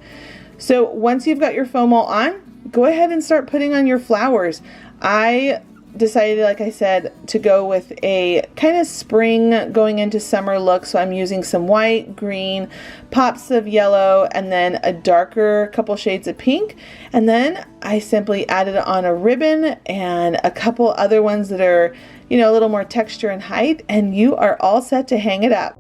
So once you've got your foam all on, go ahead and start putting on your flowers. I decided, like I said, to go with a kind of spring going into summer look. So I'm using some white, green, pops of yellow, and then a darker couple shades of pink. And then I simply added on a ribbon and a couple other ones that are, you know, a little more texture and height, and you are all set to hang it up.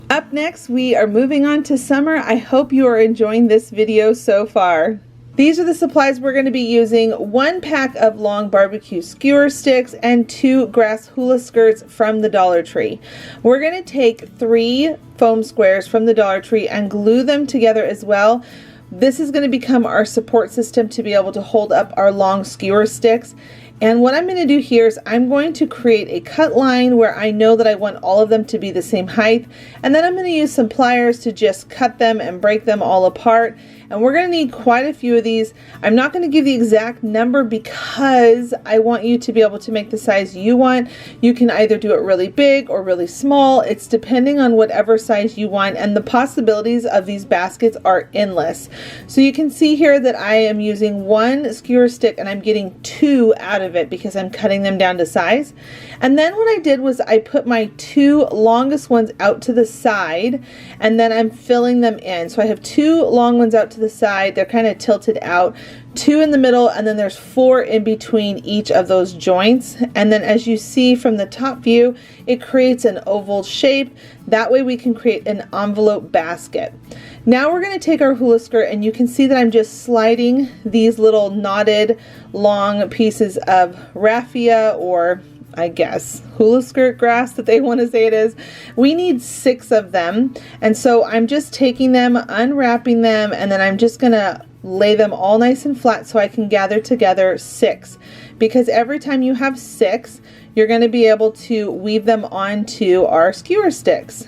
Up next, we are moving on to summer. I hope you are enjoying this video so far. These are the supplies we're going to be using: 1 pack of long barbecue skewer sticks and 2 grass hula skirts from the Dollar Tree. We're going to take 3 foam squares from the Dollar Tree and glue them together as well. This is going to become our support system to be able to hold up our long skewer sticks. And what I'm going to do here is I'm going to create a cut line where I know that I want all of them to be the same height, and then I'm going to use some pliers to just cut them and break them all apart. and we're going to need quite a few of these. I'm not going to give the exact number because I want you to be able to make the size you want. You can either do it really big or really small. It's depending on whatever size you want, and the possibilities of these baskets are endless. So you can see here that I am using one skewer stick and I'm getting 2 out of it because I'm cutting them down to size. And then what I did was I put my 2 longest ones out to the side, and then I'm filling them in. So I have 2 long ones out to the side. They're kind of tilted out, 2 in the middle, and then there's 4 in between each of those joints. And then as you see from the top view, it creates an oval shape. That way we can create an envelope basket. Now we're going to take our hula skirt, and you can see that I'm just sliding these little knotted long pieces of raffia, or I guess hula skirt grass that they want to say it is. We need 6 of them, and so I'm just taking them, unwrapping them, and then I'm just gonna lay them all nice and flat so I can gather together 6, because every time you have 6 you're going to be able to weave them onto our skewer sticks.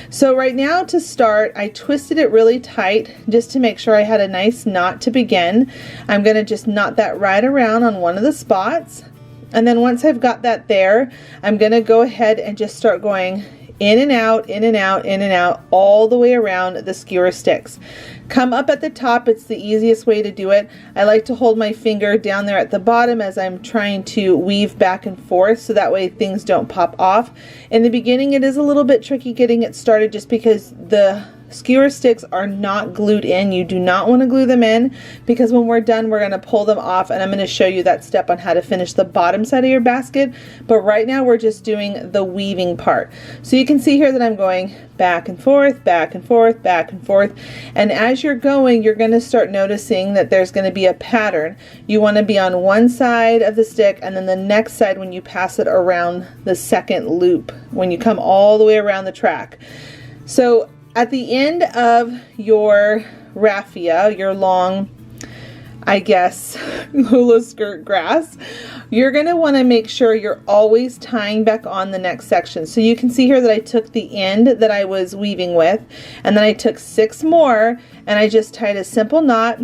So right now, to start, I twisted it really tight just to make sure I had a nice knot to begin. I'm going to just knot that right around on one of the spots. And then once I've got that there, I'm going to go ahead and just start going in and out, in and out, in and out, all the way around the skewer sticks. Come up at the top, it's the easiest way to do it. I like to hold my finger down there at the bottom as I'm trying to weave back and forth, so that way things don't pop off. In the beginning it is a little bit tricky getting it started just because the skewer sticks are not glued in. You do not want to glue them in, because when we're done we're going to pull them off, and I'm going to show you that step on how to finish the bottom side of your basket. But right now we're just doing the weaving part. So you can see here that I'm going back and forth, back and forth, back and forth, and as you're going you're going to start noticing that there's going to be a pattern. You want to be on one side of the stick, and then the next side when you pass it around the second loop, when you come all the way around the track. So at the end of your raffia, your long, I guess, hula skirt grass, you're going to want to make sure you're always tying back on the next section. So you can see here that I took the end that I was weaving with, and then I took 6 more, and I just tied a simple knot,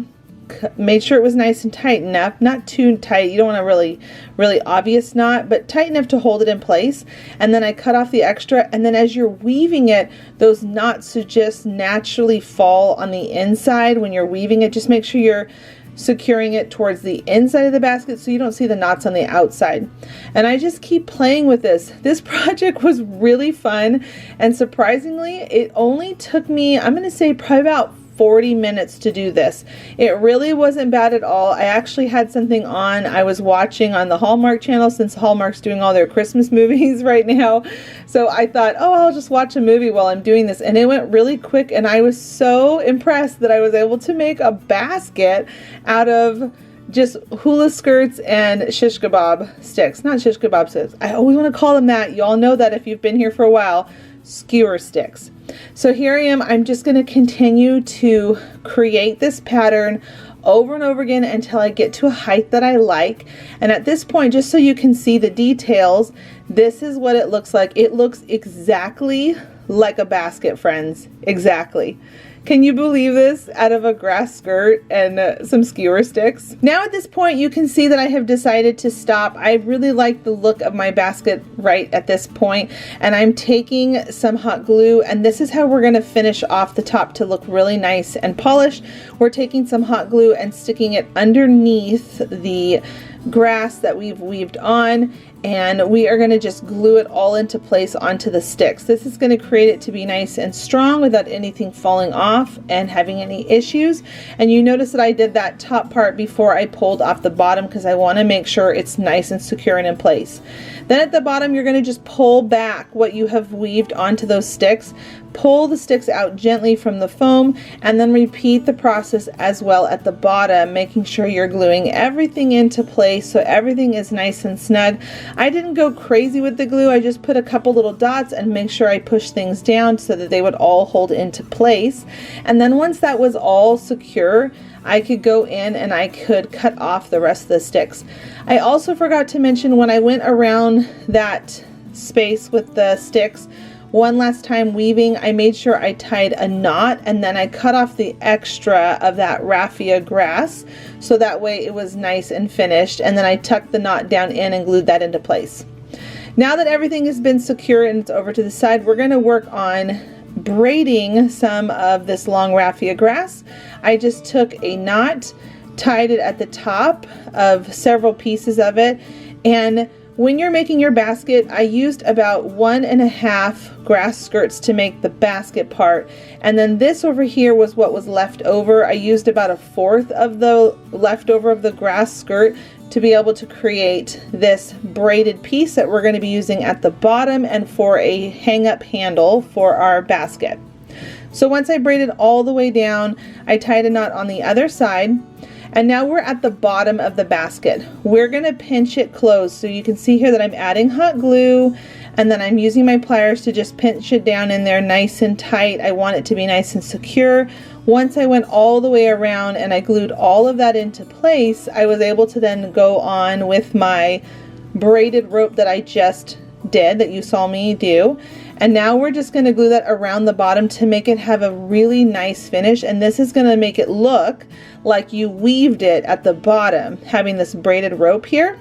made sure it was nice and tight enough, not too tight. You don't want a really obvious knot, but tight enough to hold it in place. And then I cut off the extra, and then as you're weaving it, those knots should just naturally fall on the inside when you're weaving it. Just make sure you're securing it towards the inside of the basket so you don't see the knots on the outside. And I just keep playing with this. This project was really fun, and surprisingly it only took me, I'm going to say, probably about 40 minutes to do this. It really wasn't bad at all. I actually had something on I was watching on the Hallmark channel, since Hallmark's doing all their Christmas movies right now. So I thought, oh, I'll just watch a movie while I'm doing this, and it went really quick, and I was so impressed that I was able to make a basket out of just hula skirts and shish kebab sticks. Not shish kebab sticks. I always want to call them that. You all know that if you've been here for a while. Skewer sticks. So here I am. I'm just going to continue to create this pattern over and over again until I get to a height that I like. And at this point, just so you can see the details, this is what it looks like. It looks exactly like a basket, friends. Exactly. Can you believe this? Out of a grass skirt and some skewer sticks. Now at this point you can see that I have decided to stop. I really like the look of my basket right at this point, and I'm taking some hot glue, and this is how we're going to finish off the top to look really nice and polished. We're taking some hot glue and sticking it underneath the grass that we've weaved on, and we are going to just glue it all into place onto the sticks. This is going to create it to be nice and strong without anything falling off and having any issues. And you notice that I did that top part before I pulled off the bottom, because I want to make sure it's nice and secure and in place. Then at the bottom you're going to just pull back what you have weaved onto those sticks. Pull the sticks out gently from the foam, and then repeat the process as well at the bottom, making sure you're gluing everything into place so everything is nice and snug. I didn't go crazy with the glue. I just put a couple little dots and make sure I push things down so that they would all hold into place. And then once that was all secure, I could go in and I could cut off the rest of the sticks. I also forgot to mention, when I went around that space with the sticks, one last time weaving, I made sure I tied a knot, and then I cut off the extra of that raffia grass so that way it was nice and finished, and then I tucked the knot down in and glued that into place. Now that everything has been secure and it's over to the side, we're going to work on braiding some of this long raffia grass. I just took a knot, tied it at the top of several pieces of it, and when you're making your basket, I used about 1.5 grass skirts to make the basket part, and then this over here was what was left over. I used about 1/4 of the leftover of the grass skirt to be able to create this braided piece that we're going to be using at the bottom and for a hang-up handle for our basket. So once I braided all the way down, I tied a knot on the other side. And now we're at the bottom of the basket. We're going to pinch it closed. So you can see here that I'm adding hot glue, and then I'm using my pliers to just pinch it down in there nice and tight. I want it to be nice and secure. Once I went all the way around and I glued all of that into place, I was able to then go on with my braided rope that I just did, that you saw me do. And now we're just going to glue that around the bottom to make it have a really nice finish, and this is going to make it look like you weaved it at the bottom, having this braided rope here.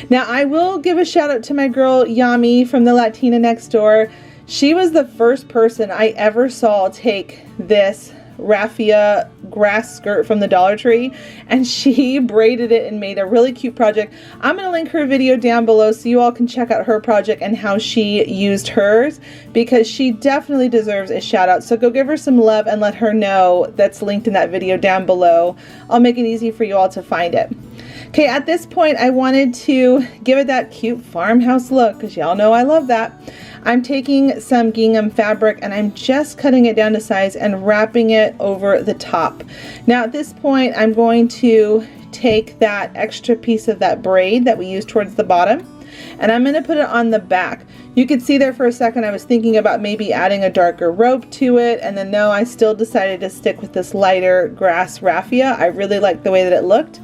Now I will give a shout out to my girl Yami from the Latina next door. She was the first person I ever saw take this raffia grass skirt from the Dollar Tree, and she braided it and made a really cute project. I'm going to link her video down below so you all can check out her project and how she used hers, because she definitely deserves a shout out. So go give her some love and let her know. That's linked in that video down below. I'll make it easy for you all to find it. Okay, at this point I wanted to give it that cute farmhouse look, because y'all know I love that. I'm taking some gingham fabric and I'm just cutting it down to size and wrapping it over the top. Now at this point I'm going to take that extra piece of that braid that we used towards the bottom, and I'm going to put it on the back. You could see there for a second I was thinking about maybe adding a darker rope to it, and then no, I still decided to stick with this lighter grass raffia. I really liked the way that it looked.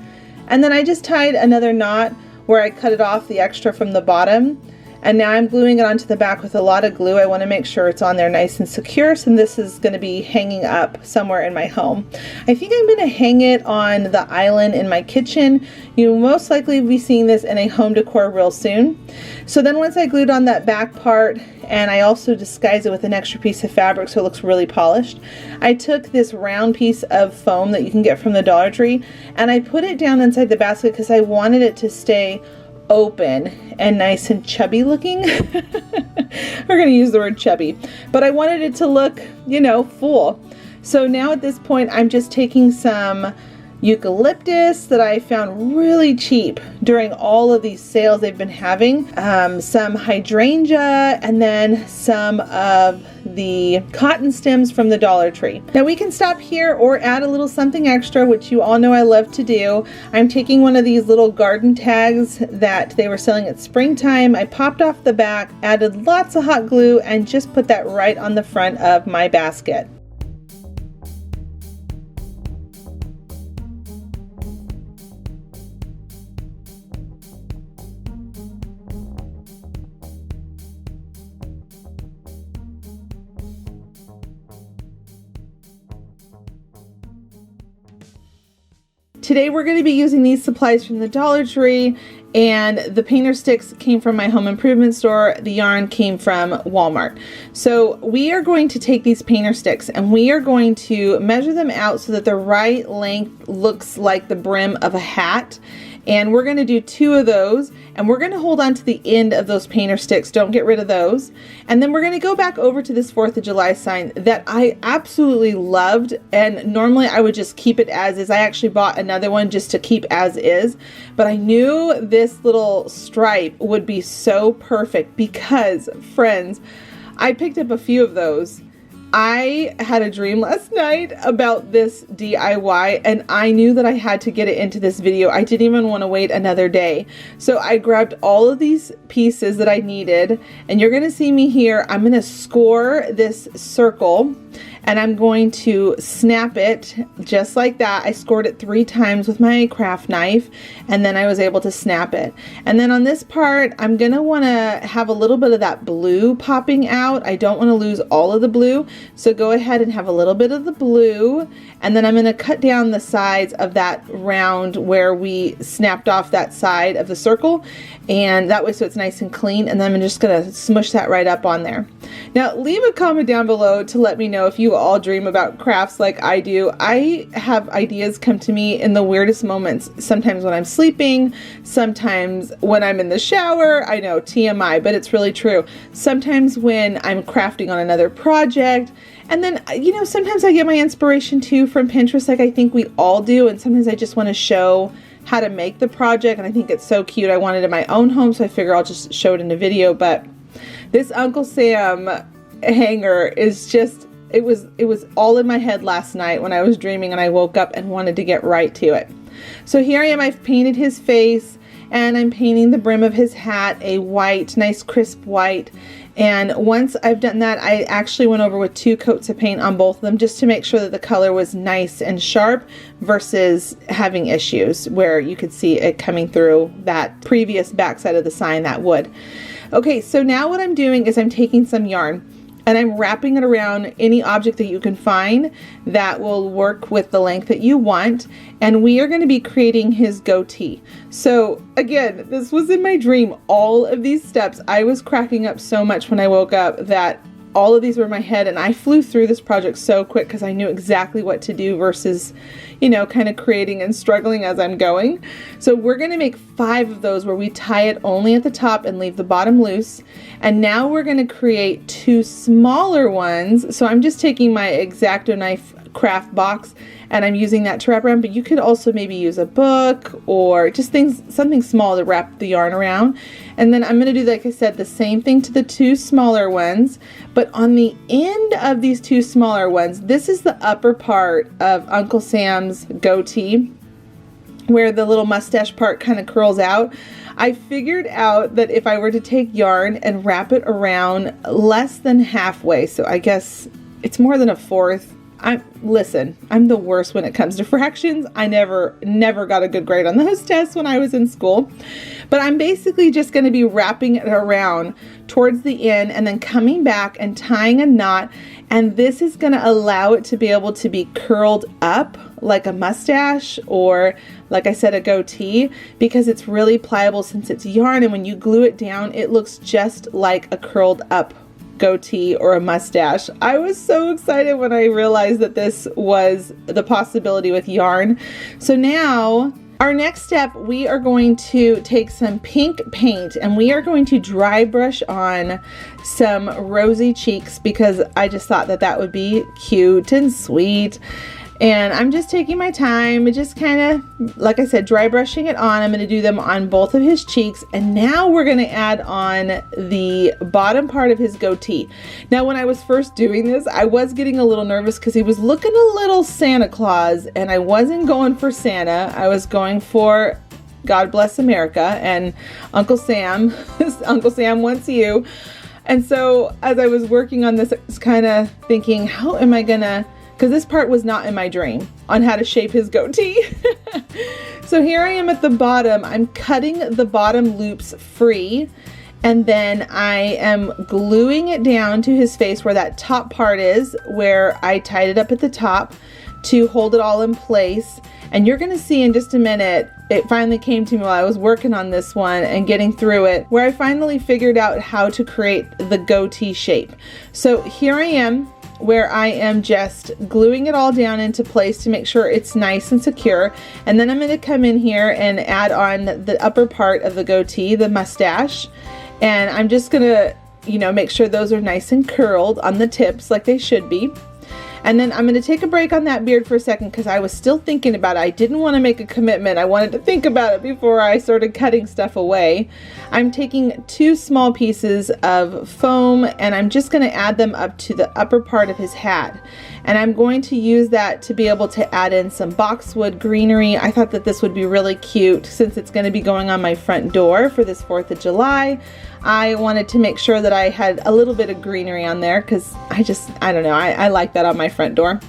And then I just tied another knot where I cut it off the extra from the bottom. And now I'm gluing it onto the back with a lot of glue. I want to make sure it's on there nice and secure. So this is going to be hanging up somewhere in my home. I think I'm going to hang it on the island in my kitchen. You'll most likely be seeing this in a home decor real soon. So then once I glued on that back part, and I also disguised it with an extra piece of fabric so it looks really polished, I took this round piece of foam that you can get from the Dollar Tree, and I put it down inside the basket because I wanted it to stay open and nice and chubby looking. We're going to use the word chubby, but I wanted it to look, you know, full. So now at this point I'm just taking some eucalyptus that I found really cheap during all of these sales they've been having, some hydrangea, and then some of the cotton stems from the Dollar Tree. Now we can stop here or add a little something extra, which you all know I love to do. I'm taking one of these little garden tags that they were selling at springtime. I popped off the back, added lots of hot glue, and just put that right on the front of my basket. Today we're going to be using these supplies from the Dollar Tree, and the painter sticks came from my home improvement store. The yarn came from Walmart. So we are going to take these painter sticks and we are going to measure them out so that the right length looks like the brim of a hat. And we're going to do 2 of those, and we're going to hold on to the end of those painter sticks. Don't get rid of those. And then we're going to go back over to this 4th of July sign that I absolutely loved, and normally I would just keep it as is. I actually bought another one just to keep as is, but I knew this little stripe would be so perfect because, friends, I picked up a few of those. I had a dream last night about this DIY, and I knew that I had to get it into this video. I didn't even want to wait another day. So I grabbed all of these pieces that I needed, and you're going to see me here. I'm going to score this circle and I'm going to snap it just like that. I scored it 3 times with my craft knife, and then I was able to snap it. And then on this part, I'm gonna wanna have a little bit of that blue popping out. I don't wanna lose all of the blue, so go ahead and have a little bit of the blue, and then I'm gonna cut down the sides of that round where we snapped off that side of the circle, and that way so it's nice and clean, and then I'm just gonna smush that right up on there. Now leave a comment down below to let me know if you all dream about crafts like I do. I have ideas come to me in the weirdest moments, sometimes when I'm sleeping, sometimes when I'm in the shower. I know, TMI, but it's really true. Sometimes when I'm crafting on another project, and then, you know, sometimes I get my inspiration too from Pinterest, like I think we all do, and sometimes I just want to show how to make the project, and I think it's so cute. I want it in my own home, so I figure I'll just show it in a video. But this Uncle Sam hanger is just, it was all in my head last night when I was dreaming, and I woke up and wanted to get right to it. So here I am, I've painted his face, and I'm painting the brim of his hat a white, nice crisp white. And once I've done that, I actually went over with 2 coats of paint on both of them just to make sure that the color was nice and sharp versus having issues where you could see it coming through that previous backside of the sign, that wood. Okay, so now what I'm doing is I'm taking some yarn and I'm wrapping it around any object that you can find that will work with the length that you want. And we are going to be creating his goatee. So again, this was in my dream. All of these steps, I was cracking up so much when I woke up that all of these were in my head, and I flew through this project so quick because I knew exactly what to do versus, you know, kind of creating and struggling as I'm going. So we're going to make 5 of those where we tie it only at the top and leave the bottom loose. And now we're going to create 2 smaller ones. So I'm just taking my X-Acto knife craft box and I'm using that to wrap around, but you could also maybe use a book or just something small to wrap the yarn around. And then I'm going to do, like I said, the same thing to the 2 smaller ones, but on the end of these 2 smaller ones, this is the upper part of Uncle Sam's goatee where the little mustache part kind of curls out. I figured out that if I were to take yarn and wrap it around less than halfway, so I guess it's more than a fourth. Listen, I'm the worst when it comes to fractions. I never got a good grade on those tests when I was in school. But I'm basically just going to be wrapping it around towards the end and then coming back and tying a knot. And this is going to allow it to be able to be curled up like a mustache or, like I said, a goatee, because it's really pliable since it's yarn. And when you glue it down, it looks just like a curled up goatee or a mustache. I was so excited when I realized that this was the possibility with yarn. So now our next step, we are going to take some pink paint and we are going to dry brush on some rosy cheeks because I just thought that that would be cute and sweet. And I'm just taking my time and just kind of, like I said, dry brushing it on. I'm going to do them on both of his cheeks. And now we're going to add on the bottom part of his goatee. Now, when I was first doing this, I was getting a little nervous because he was looking a little Santa Claus, and I wasn't going for Santa. I was going for God Bless America and Uncle Sam. Uncle Sam wants you. And so as I was working on this, I was kind of thinking, how am I going to, because this part was not in my dream on how to shape his goatee. So here I am at the bottom. I'm cutting the bottom loops free, and then I am gluing it down to his face where that top part is, where I tied it up at the top to hold it all in place. And you're gonna see in just a minute, it finally came to me while I was working on this one and getting through it, where I finally figured out how to create the goatee shape. So here I am, where I am just gluing it all down into place to make sure it's nice and secure. And then I'm going to come in here and add on the upper part of the goatee, the mustache. And I'm just going to, you know, make sure those are nice and curled on the tips like they should be. And then I'm going to take a break on that beard for a second because I was still thinking about it. I didn't want to make a commitment. I wanted to think about it before I started cutting stuff away. I'm taking 2 small pieces of foam and I'm just going to add them up to the upper part of his hat. and I'm going to use that to be able to add in some boxwood greenery. I thought that this would be really cute since it's going to be going on my front door for this 4th of July. I wanted to make sure that I had a little bit of greenery on there because I don't know, I like that on my front door.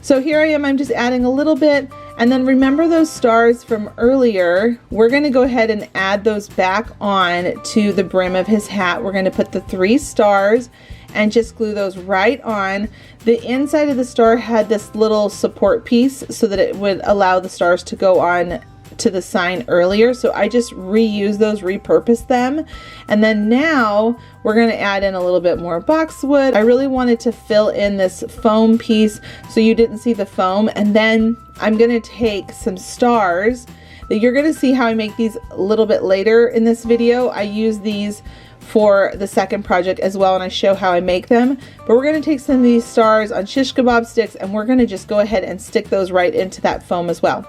So here I am, I'm just adding a little bit. And then remember those stars from earlier, we're going to go ahead and add those back on to the brim of his hat. We're going to put the 3 stars and just glue those right on. The inside of the star had this little support piece so that it would allow the stars to go on to the sign earlier, so I just reused those, repurposed them. And then now we're going to add in a little bit more boxwood. I really wanted to fill in this foam piece so you didn't see the foam, and then I'm going to take some stars that you're going to see how I make these a little bit later in this video. I use these for the second project as well, and I show how I make them. But we're going to take some of these stars on shish kebab sticks, and we're going to just go ahead and stick those right into that foam as well.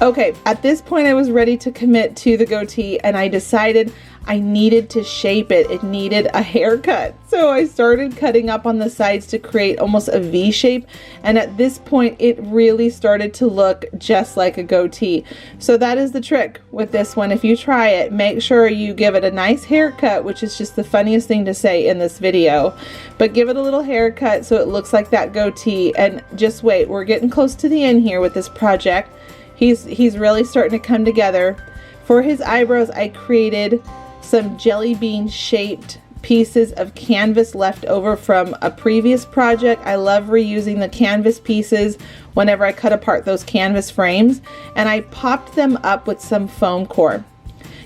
Okay, at this point I was ready to commit to the goatee, and I decided I needed to shape it. It needed a haircut. So I started cutting up on the sides to create almost a V shape, and at this point it really started to look just like a goatee. So that is the trick with this one. If you try it, make sure you give it a nice haircut, which is just the funniest thing to say in this video, but give it a little haircut so it looks like that goatee. And just wait, we're getting close to the end here with this project. He's really starting to come together. For his eyebrows, I created some jelly bean shaped pieces of canvas left over from a previous project. I love reusing the canvas pieces whenever I cut apart those canvas frames, and I popped them up with some foam core.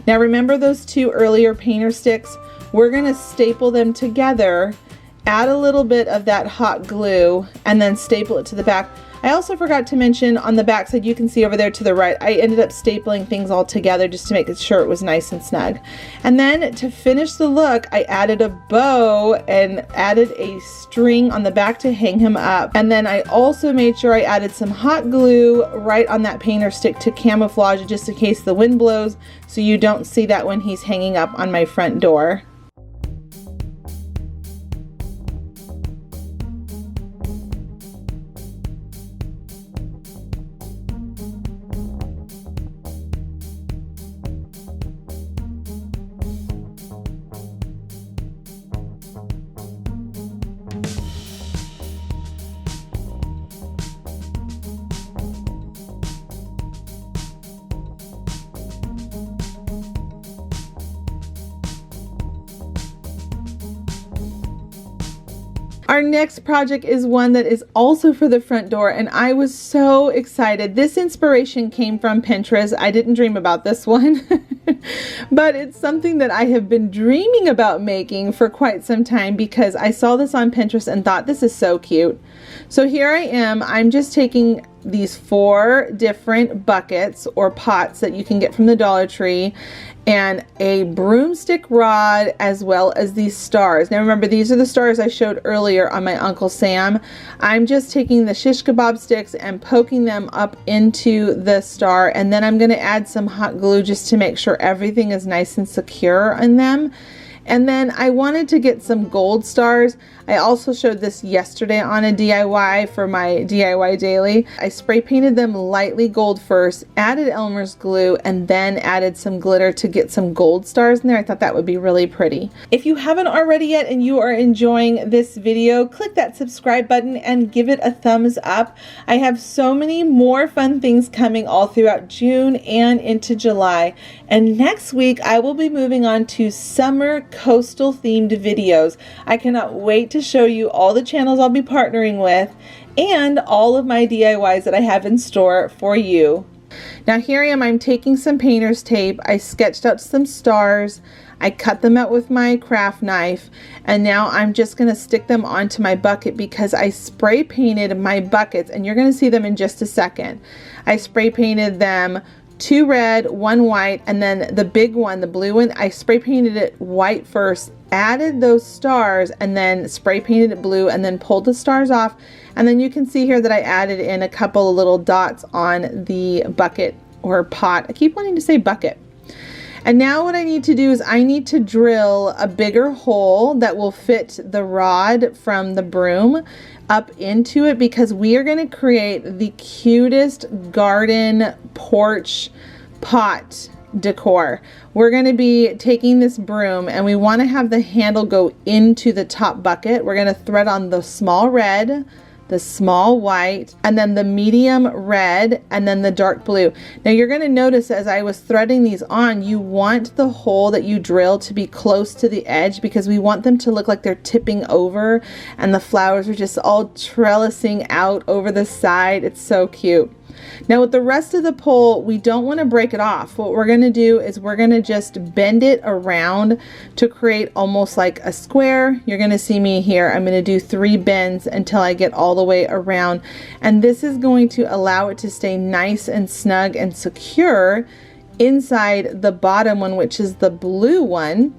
Now remember those 2 earlier painter sticks? We're going to staple them together, add a little bit of that hot glue, and then staple it to the back. I also forgot to mention on the back side, you can see over there to the right, I ended up stapling things all together just to make sure it was nice and snug. And then to finish the look, I added a bow and added a string on the back to hang him up. And then I also made sure I added some hot glue right on that painter stick to camouflage it just in case the wind blows, so you don't see that when he's hanging up on my front door. Our next project is one that is also for the front door, and I was so excited. This inspiration came from Pinterest. I didn't dream about this one, but it's something that I have been dreaming about making for quite some time because I saw this on Pinterest and thought this is so cute. So here I am. I'm just taking these 4 different buckets or pots that you can get from the Dollar Tree and a broomstick rod as well as these stars. Now remember, these are the stars I showed earlier on my Uncle Sam. I'm just taking the shish kebab sticks and poking them up into the star, and then I'm going to add some hot glue just to make sure everything is nice and secure in them. And then I wanted to get some gold stars. I also showed this yesterday on a DIY for my DIY daily. I spray painted them lightly gold first, added Elmer's glue, and then added some glitter to get some gold stars in there. I thought that would be really pretty. If you haven't already yet and you are enjoying this video, click that subscribe button and give it a thumbs up. I have so many more fun things coming all throughout June and into July. And next week I will be moving on to summer coastal themed videos. I cannot wait to show you all the channels I'll be partnering with and all of my DIYs that I have in store for you. Now here I am, I'm taking some painter's tape. I sketched out some stars. I cut them out with my craft knife, and now I'm just going to stick them onto my bucket because I spray painted my buckets, and you're going to see them in just a second. I spray painted them 2 red, 1 white, and then the big one, the blue one, I spray painted it white first, added those stars, and then spray painted it blue, and then pulled the stars off. And then you can see here that I added in a couple of little dots on the bucket or pot. I keep wanting to say bucket. And now what I need to do is I need to drill a bigger hole that will fit the rod from the broom. up into it because we are going to create the cutest garden porch pot decor. We're going to be taking this broom and we want to have the handle go into the top bucket. We're going to thread on the small red, the small white, and then the medium red, and then the dark blue. Now you're going to notice as I was threading these on, you want the hole that you drill to be close to the edge because we want them to look like they're tipping over and the flowers are just all trellising out over the side. It's so cute. Now with the rest of the pole, we don't want to break it off. What we're going to do is we're going to just bend it around to create almost like a square. You're going to see me here. I'm going to do 3 bends until I get all the way around. And this is going to allow it to stay nice and snug and secure inside the bottom one, which is the blue one.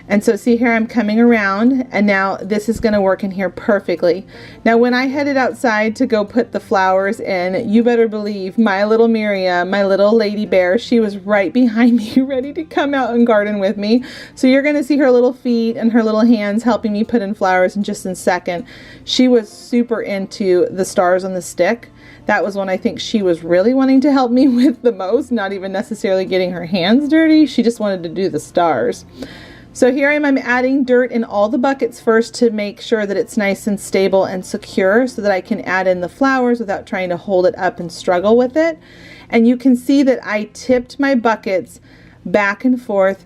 And so see here, I'm coming around and now this is going to work in here perfectly. Now when I headed outside to go put the flowers in, you better believe my little Miriam, my little lady bear, she was right behind me ready to come out and garden with me. So you're going to see her little feet and her little hands helping me put in flowers in just a second. She was super into the stars on the stick. That was one I think she was really wanting to help me with the most, not even necessarily getting her hands dirty. She just wanted to do the stars. So here I am, I'm adding dirt in all the buckets first to make sure that it's nice and stable and secure so that I can add in the flowers without trying to hold it up and struggle with it. And you can see that I tipped my buckets back and forth,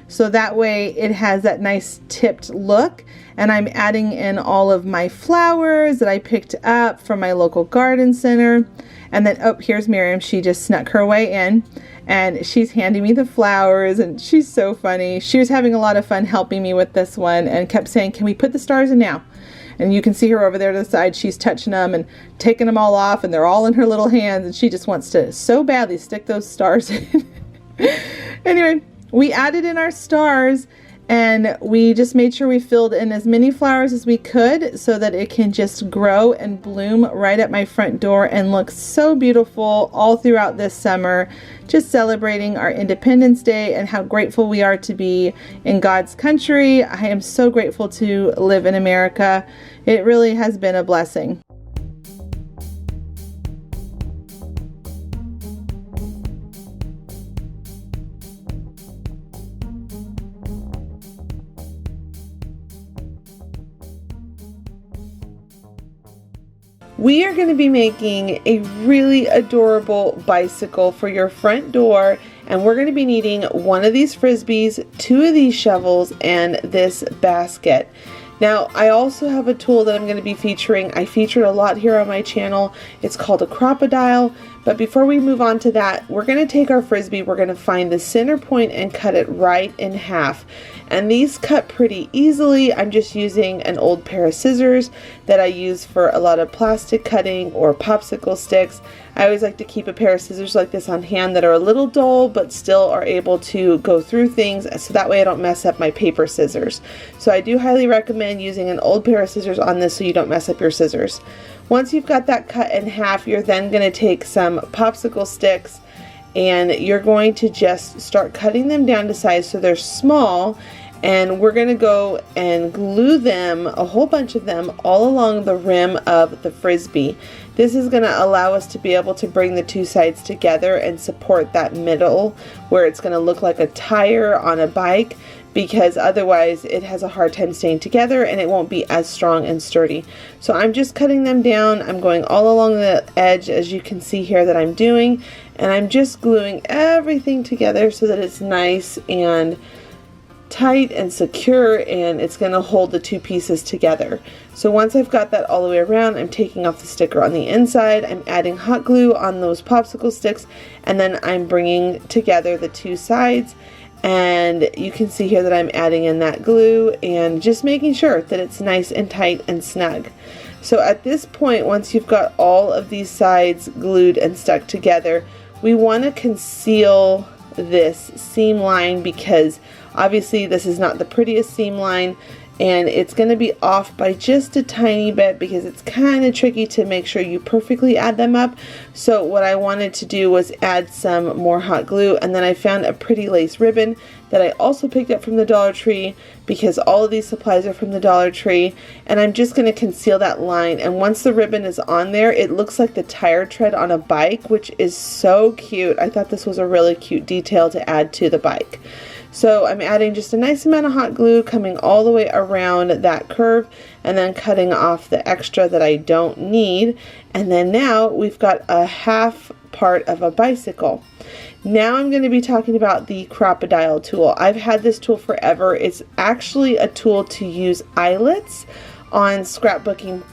so that way it has that nice tipped look. And I'm adding in all of my flowers that I picked up from my local garden center. And then, oh, here's Miriam. She just snuck her way in and she's handing me the flowers and she's so funny. She was having a lot of fun helping me with this one and kept saying, can we put the stars in now? And you can see her over there to the side. She's touching them and taking them all off and they're all in her little hands and she just wants to so badly stick those stars in. Anyway, we added in our stars and we just made sure we filled in as many flowers as we could so that it can just grow and bloom right at my front door and look so beautiful all throughout this summer, just celebrating our Independence Day and how grateful we are to be in God's country. I am so grateful to live in America. It really has been a blessing. We are going to be making a really adorable bicycle for your front door, and we're going to be needing one of these frisbees, 2 of these shovels, and this basket. Now, I also have a tool that I'm going to be featuring. I featured a lot here on my channel. It's called a crocodile. But before we move on to that, we're going to take our frisbee, we're going to find the center point and cut it right in half. And these cut pretty easily. I'm just using an old pair of scissors that I use for a lot of plastic cutting or popsicle sticks. I always like to keep a pair of scissors like this on hand that are a little dull but still are able to go through things, so that way I don't mess up my paper scissors. So I do highly recommend using an old pair of scissors on this so you don't mess up your scissors. Once you've got that cut in half, you're then going to take some popsicle sticks and you're going to just start cutting them down to size so they're small, and we're going to go and glue them, a whole bunch of them, all along the rim of the frisbee. This is going to allow us to be able to bring the 2 sides together and support that middle where it's going to look like a tire on a bike, because otherwise it has a hard time staying together and it won't be as strong and sturdy. So I'm just cutting them down. I'm going all along the edge, as you can see here that I'm doing, and I'm just gluing everything together so that it's nice and tight and secure, and it's going to hold the 2 pieces together. So once I've got that all the way around, I'm taking off the sticker on the inside, I'm adding hot glue on those popsicle sticks, and then I'm bringing together the 2 sides. And you can see here that I'm adding in that glue and just making sure that it's nice and tight and snug. So at this point, once you've got all of these sides glued and stuck together, we want to conceal this seam line because obviously this is not the prettiest seam line. and it's going to be off by just a tiny bit because it's kind of tricky to make sure you perfectly add them up. So what I wanted to do was add some more hot glue, and then I found a pretty lace ribbon that I also picked up from the Dollar Tree because all of these supplies are from the Dollar Tree, and I'm just going to conceal that line. And once the ribbon is on there, it looks like the tire tread on a bike, which is so cute. I thought this was a really cute detail to add to the bike. So I'm adding just a nice amount of hot glue, coming all the way around that curve, and then cutting off the extra that I don't need. And then now we've got a half part of a bicycle. Now I'm going to be talking about the Crop-A-Dial tool. I've had this tool forever. It's actually a tool to use eyelets on scrapbooking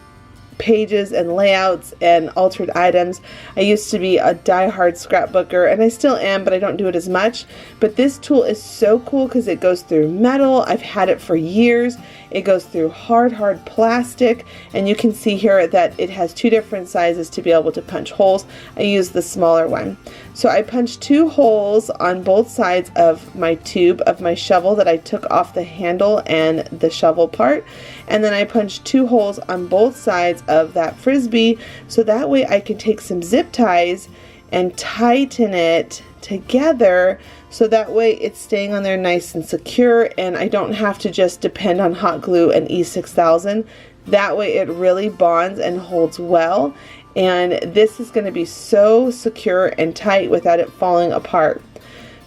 pages and layouts and altered items. I used to be a die-hard scrapbooker, and I still am, but I don't do it as much. But this tool is so cool because it goes through metal. I've had it for years. It goes through hard plastic, and you can see here that it has two different sizes to be able to punch holes. I use the smaller one. So I punched 2 holes on both sides of my tube of my shovel that I took off the handle and the shovel part, and then I punched 2 holes on both sides of that frisbee, so that way I can take some zip ties and tighten it together, so that way it's staying on there nice and secure, and I don't have to just depend on hot glue and E6000. That way it really bonds and holds well, and this is going to be so secure and tight without it falling apart.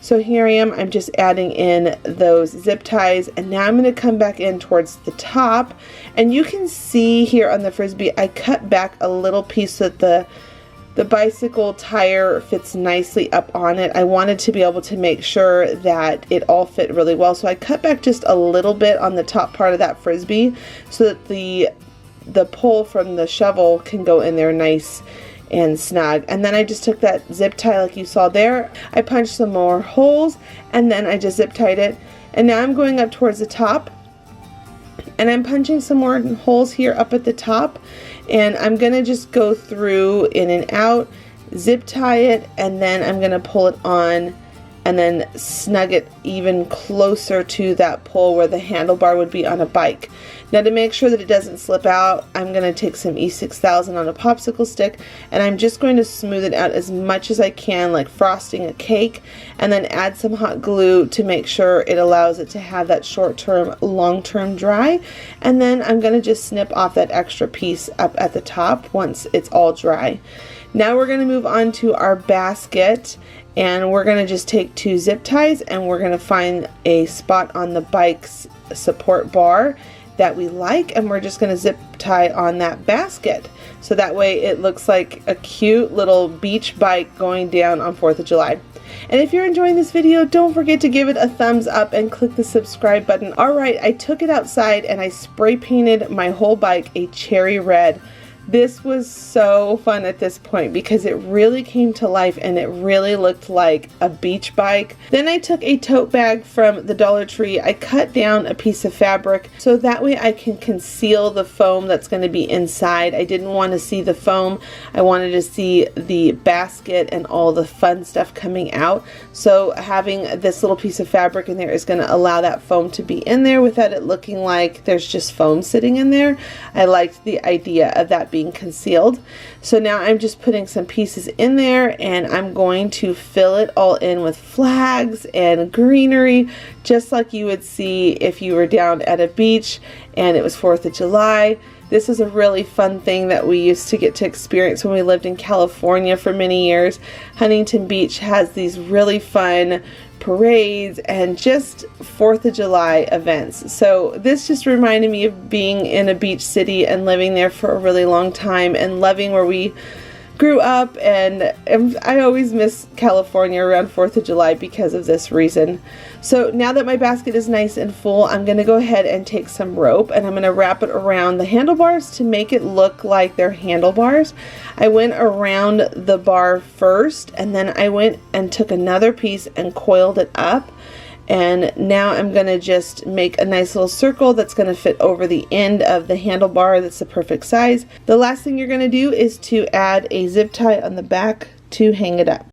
So here I am, I'm just adding in those zip ties, and now I'm going to come back in towards the top, and you can see here on the frisbee I cut back a little piece so that the bicycle tire fits nicely up on it. I wanted to be able to make sure that it all fit really well, so I cut back just a little bit on the top part of that frisbee so that the pole from the shovel can go in there nice and snug. And then I just took that zip tie like you saw there. I punched some more holes, and then I just zip tied it. And now I'm going up towards the top, and I'm punching some more holes here up at the top, and I'm gonna just go through in and out, zip tie it, and then I'm gonna pull it on and then snug it even closer to that pole where the handlebar would be on a bike. Now, to make sure that it doesn't slip out, I'm going to take some E6000 on a popsicle stick, and I'm just going to smooth it out as much as I can, like frosting a cake, and then add some hot glue to make sure it allows it to have that short-term, long-term dry. And then I'm going to just snip off that extra piece up at the top once it's all dry. Now we're going to move on to our basket, and we're going to just take 2 zip ties, and we're going to find a spot on the bike's support bar that we like, and we're just going to zip tie on that basket, so that way it looks like a cute little beach bike going down on 4th of July. And if you're enjoying this video, don't forget to give it a thumbs up and click the subscribe button. Alright, I took it outside and I spray painted my whole bike a cherry red. This was so fun at this point because it really came to life and it really looked like a beach bike. Then I took a tote bag from the Dollar Tree. I cut down a piece of fabric so that way I can conceal the foam that's going to be inside. I didn't want to see the foam. I wanted to see the basket and all the fun stuff coming out. So having this little piece of fabric in there is going to allow that foam to be in there without it looking like there's just foam sitting in there. I liked the idea of that being concealed. So now I'm just putting some pieces in there, and I'm going to fill it all in with flags and greenery, just like you would see if you were down at a beach and it was 4th of July. This is a really fun thing that we used to get to experience when we lived in California for many years. Huntington Beach has these really fun parades and just 4th of July events. So this just reminded me of being in a beach city and living there for a really long time and loving where we grew up, and I always miss California around 4th of July because of this reason. So now that my basket is nice and full, I'm going to go ahead and take some rope and I'm going to wrap it around the handlebars to make it look like they're handlebars. I went around the bar first, and then I went and took another piece and coiled it up. And now I'm going to just make a nice little circle that's going to fit over the end of the handlebar. That's the perfect size. The last thing you're going to do is to add a zip tie on the back to hang it up.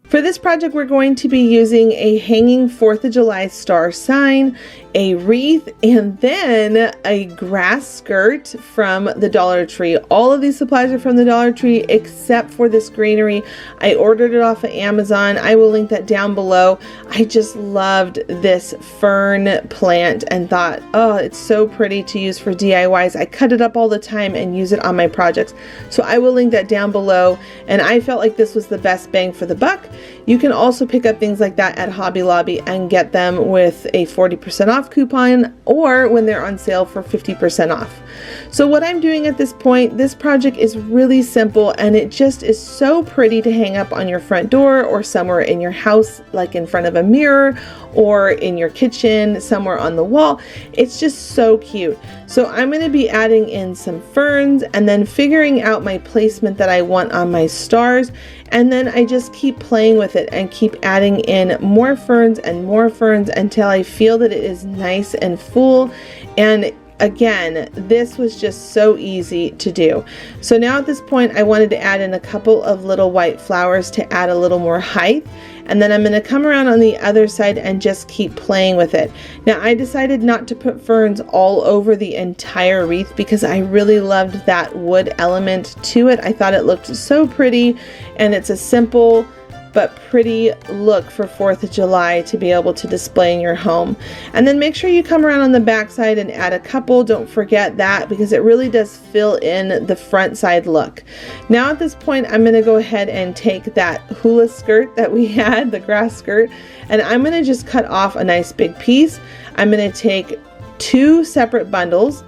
For this project, we're going to be using a hanging 4th of July star sign, a wreath, and then a grass skirt from the Dollar Tree. All of these supplies are from the Dollar Tree except for this greenery. I ordered it off of Amazon. I will link that down below. I just loved this fern plant and thought, oh, it's so pretty to use for DIYs. I cut it up all the time and use it on my projects. So I will link that down below, and I felt like this was the best bang for the buck. You can also pick up things like that at Hobby Lobby and get them with a 40% off coupon or when they're on sale for 50% off. So what I'm doing at this point, this project is really simple and it just is so pretty to hang up on your front door or somewhere in your house, like in front of a mirror or in your kitchen, somewhere on the wall. It's just so cute. So I'm going to be adding in some ferns and then figuring out my placement that I want on my stars. And then I just keep playing with it and keep adding in more ferns until I feel that it is nice and full. And again, this was just so easy to do. So now at this point, I wanted to add in a couple of little white flowers to add a little more height. And then I'm going to come around on the other side and just keep playing with it. Now I decided not to put ferns all over the entire wreath because I really loved that wood element to it. I thought it looked so pretty, and it's a simple but pretty look for 4th of July to be able to display in your home. And then make sure you come around on the back side and add a couple. Don't forget that because it really does fill in the front side look. Now at this point, I'm going to go ahead and take that hula skirt that we had, the grass skirt, and I'm going to just cut off a nice big piece. I'm going to take 2 separate bundles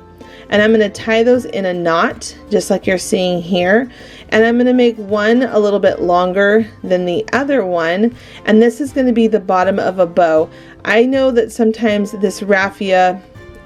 and I'm going to tie those in a knot just like you're seeing here, and I'm going to make one a little bit longer than the other one, and this is going to be the bottom of a bow. I know that sometimes this raffia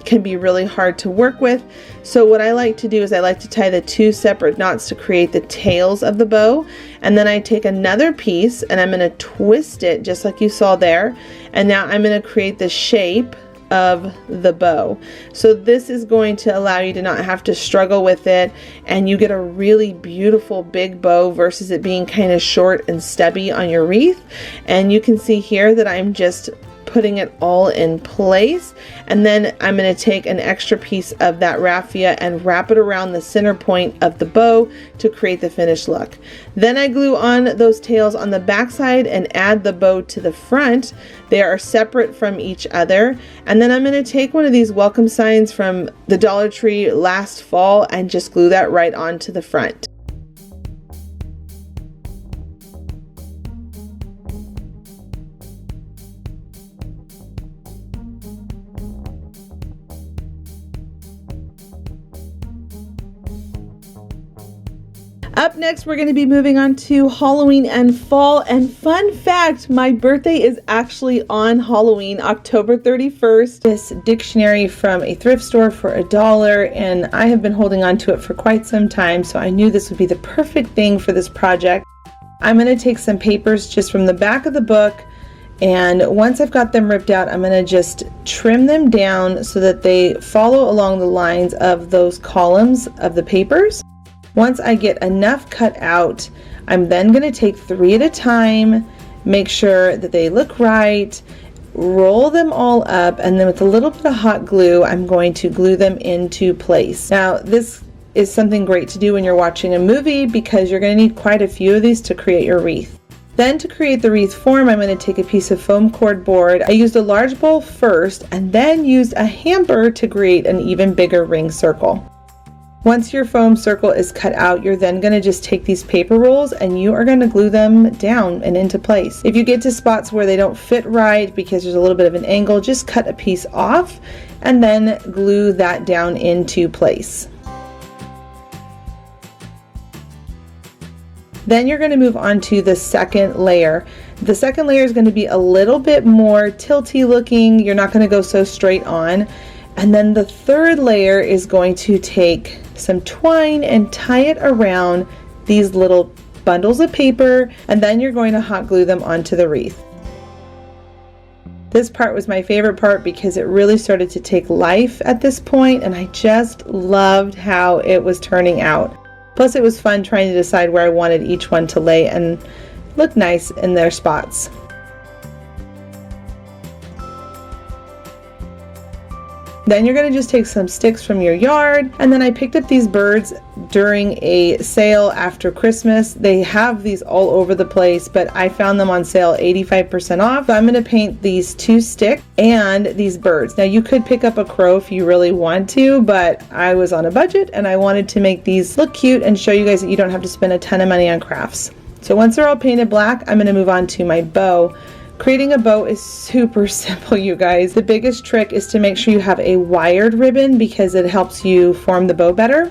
can be really hard to work with, so what I like to do is I like to tie the 2 separate knots to create the tails of the bow, and then I take another piece and I'm going to twist it just like you saw there, and now I'm going to create the shape of the bow. So this is going to allow you to not have to struggle with it, and you get a really beautiful big bow versus it being kind of short and stubby on your wreath. And you can see here that I'm just putting it all in place, and then I'm going to take an extra piece of that raffia and wrap it around the center point of the bow to create the finished look. Then I glue on those tails on the back side and add the bow to the front. They are separate from each other, and then I'm going to take one of these welcome signs from the Dollar Tree last fall and just glue that right onto the front. Up next, we're going to be moving on to Halloween and fall. And fun fact, my birthday is actually on Halloween, October 31st. This dictionary from a thrift store for $1, and I have been holding on to it for quite some time, so I knew this would be the perfect thing for this project. I'm going to take some papers just from the back of the book, and once I've got them ripped out, I'm going to just trim them down so that they follow along the lines of those columns of the papers. Once I get enough cut out, I'm then going to take 3 at a time, make sure that they look right, roll them all up, and then with a little bit of hot glue, I'm going to glue them into place. Now, this is something great to do when you're watching a movie because you're going to need quite a few of these to create your wreath. Then to create the wreath form, I'm going to take a piece of foam cord board. I used a large bowl first and then used a hamper to create an even bigger ring circle. Once your foam circle is cut out, you're then going to just take these paper rolls and you are going to glue them down and into place. If you get to spots where they don't fit right because there's a little bit of an angle, just cut a piece off and then glue that down into place. Then you're going to move on to the second layer. The second layer is going to be a little bit more tilty looking. You're not going to go so straight on. And then the third layer is going to take some twine and tie it around these little bundles of paper, and then you're going to hot glue them onto the wreath. This part was my favorite part because it really started to take life at this point, and I just loved how it was turning out. Plus it was fun trying to decide where I wanted each one to lay, and look nice in their spots. Then you're going to just take some sticks from your yard, and then I picked up these birds during a sale after Christmas. They have these all over the place, but I found them on sale 85% off. So I'm going to paint these 2 sticks and these birds. Now you could pick up a crow if you really want to, but I was on a budget and I wanted to make these look cute and show you guys that you don't have to spend a ton of money on crafts. So once they're all painted black, I'm going to move on to my bow. Creating a bow is super simple, you guys. The biggest trick is to make sure you have a wired ribbon because it helps you form the bow better.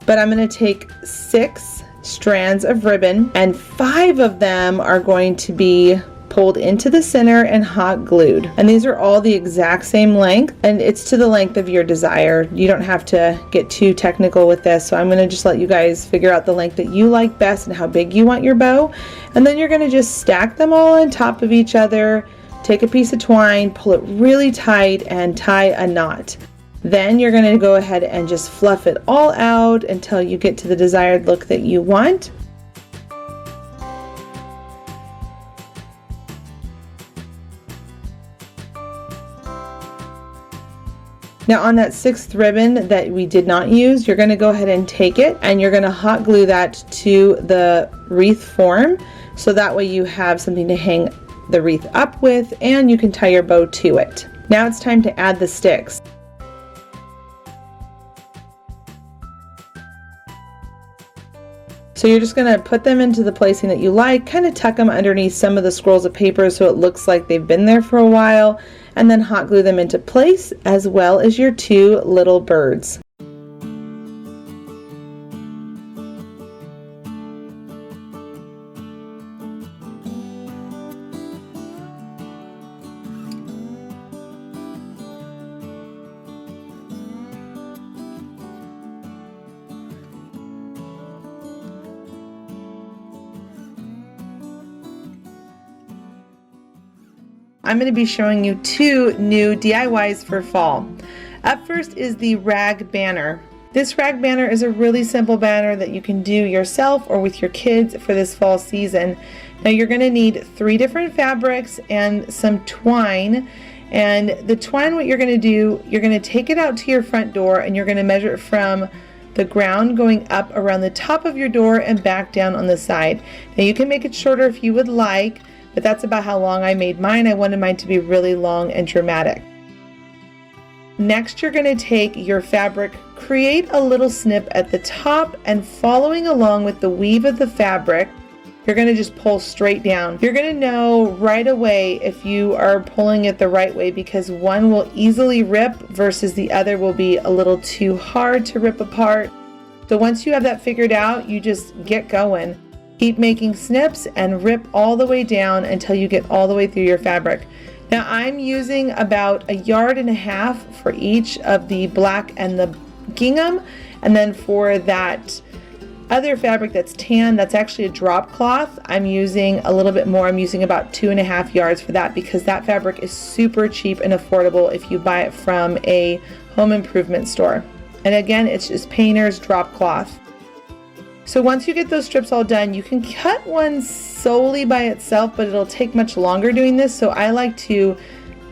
But I'm going to take 6 strands of ribbon, and 5 of them are going to be pulled into the center and hot glued. And these are all the exact same length, and it's to the length of your desire. You don't have to get too technical with this, so I'm going to just let you guys figure out the length that you like best and how big you want your bow. And then you're going to just stack them all on top of each other, take a piece of twine, pull it really tight, and tie a knot. Then you're going to go ahead and just fluff it all out until you get to the desired look that you want. Now on that 6th ribbon that we did not use, you're going to go ahead and take it and you're going to hot glue that to the wreath form, so that way you have something to hang the wreath up with and you can tie your bow to it. Now it's time to add the sticks. So you're just going to put them into the placing that you like, kind of tuck them underneath some of the scrolls of paper so it looks like they've been there for a while, and then hot glue them into place, as well as your 2 little birds. I'm going to be showing you 2 new DIYs for fall. Up first is the rag banner. This rag banner is a really simple banner that you can do yourself or with your kids for this fall season. Now you're going to need 3 different fabrics and some twine. And the twine, what you're going to do, you're going to take it out to your front door and you're going to measure it from the ground going up around the top of your door and back down on the side. Now you can make it shorter if you would like, but that's about how long I made mine. I wanted mine to be really long and dramatic. Next, you're going to take your fabric, create a little snip at the top, and following along with the weave of the fabric, you're going to just pull straight down. You're going to know right away if you are pulling it the right way, because one will easily rip versus the other will be a little too hard to rip apart. So once you have that figured out, you just get going. Keep making snips and rip all the way down until you get all the way through your fabric. Now I'm using about 1.5 yards for each of the black and the gingham, and then for that other fabric that's tan, that's actually a drop cloth, I'm using a little bit more. I'm using about 2.5 yards for that, because that fabric is super cheap and affordable if you buy it from a home improvement store. And again, it's just painter's drop cloth. So once you get those strips all done, you can cut one solely by itself, but it'll take much longer doing this. So I like to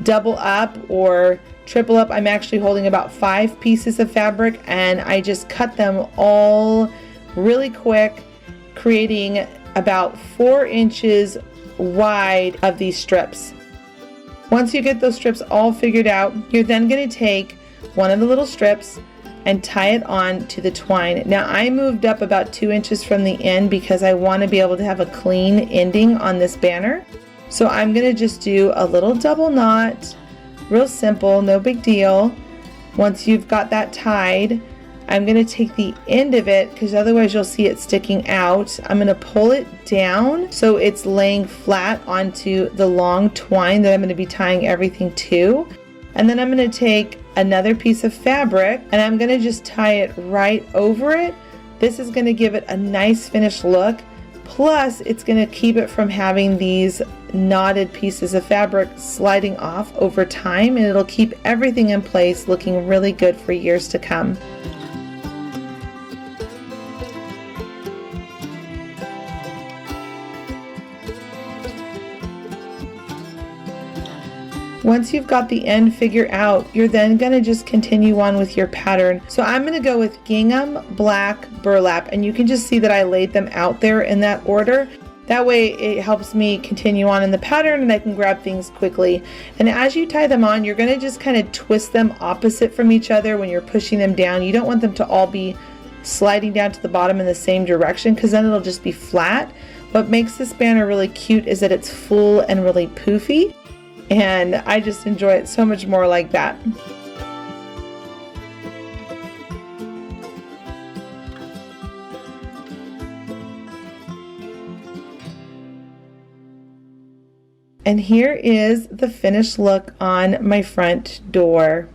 double up or triple up. I'm actually holding about 5 pieces of fabric and I just cut them all really quick, creating about 4 inches wide of these strips. Once you get those strips all figured out, you're then going to take one of the little strips and tie it on to the twine. Now I moved up about 2 inches from the end because I want to be able to have a clean ending on this banner. So I'm going to just do a little double knot, real simple, no big deal. Once you've got that tied, I'm going to take the end of it, because otherwise you'll see it sticking out. I'm going to pull it down so it's laying flat onto the long twine that I'm going to be tying everything to. And then I'm going to take another piece of fabric and I'm going to just tie it right over it. This is going to give it a nice finished look. Plus, it's going to keep it from having these knotted pieces of fabric sliding off over time, and it'll keep everything in place looking really good for years to come. Once you've got the end figure out, you're then going to just continue on with your pattern. So I'm going to go with gingham, black, burlap, and you can just see that I laid them out there in that order. That way it helps me continue on in the pattern and I can grab things quickly. And as you tie them on, you're going to just kind of twist them opposite from each other when you're pushing them down. You don't want them to all be sliding down to the bottom in the same direction, because then it'll just be flat. What makes this banner really cute is that it's full and really poofy, and I just enjoy it so much more like that. And here is the finished look on my front door.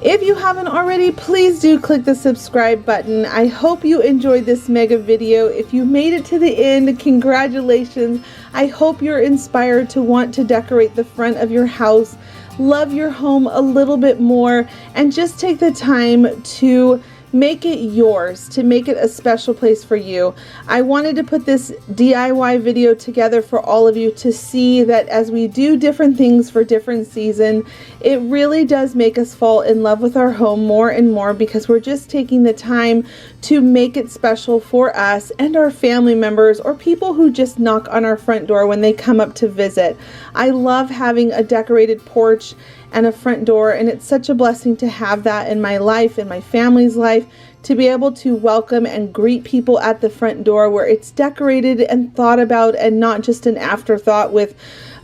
If you haven't already, please do click the subscribe button. I hope you enjoyed this mega video. If you made it to the end, congratulations. I hope you're inspired to want to decorate the front of your house, love your home a little bit more, and just take the time to make it yours, to make it a special place for you. I wanted to put this DIY video together for all of you to see that as we do different things for different seasons, it really does make us fall in love with our home more and more, because we're just taking the time to make it special for us and our family members or people who just knock on our front door when they come up to visit. I love having a decorated porch and a front door, and it's such a blessing to have that in my life, in my family's life, to be able to welcome and greet people at the front door where it's decorated and thought about and not just an afterthought with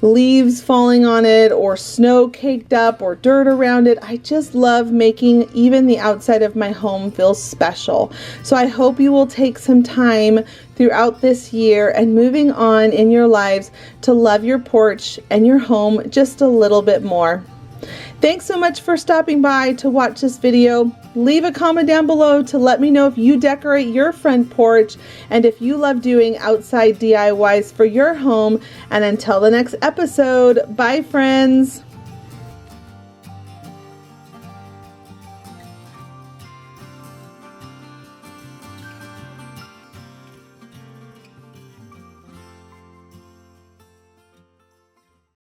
leaves falling on it or snow caked up or dirt around it. I just love making even the outside of my home feel special. So I hope you will take some time throughout this year and moving on in your lives to love your porch and your home just a little bit more. Thanks so much for stopping by to watch this video. Leave a comment down below to let me know if you decorate your front porch and if you love doing outside DIYs for your home. And until the next episode, bye friends.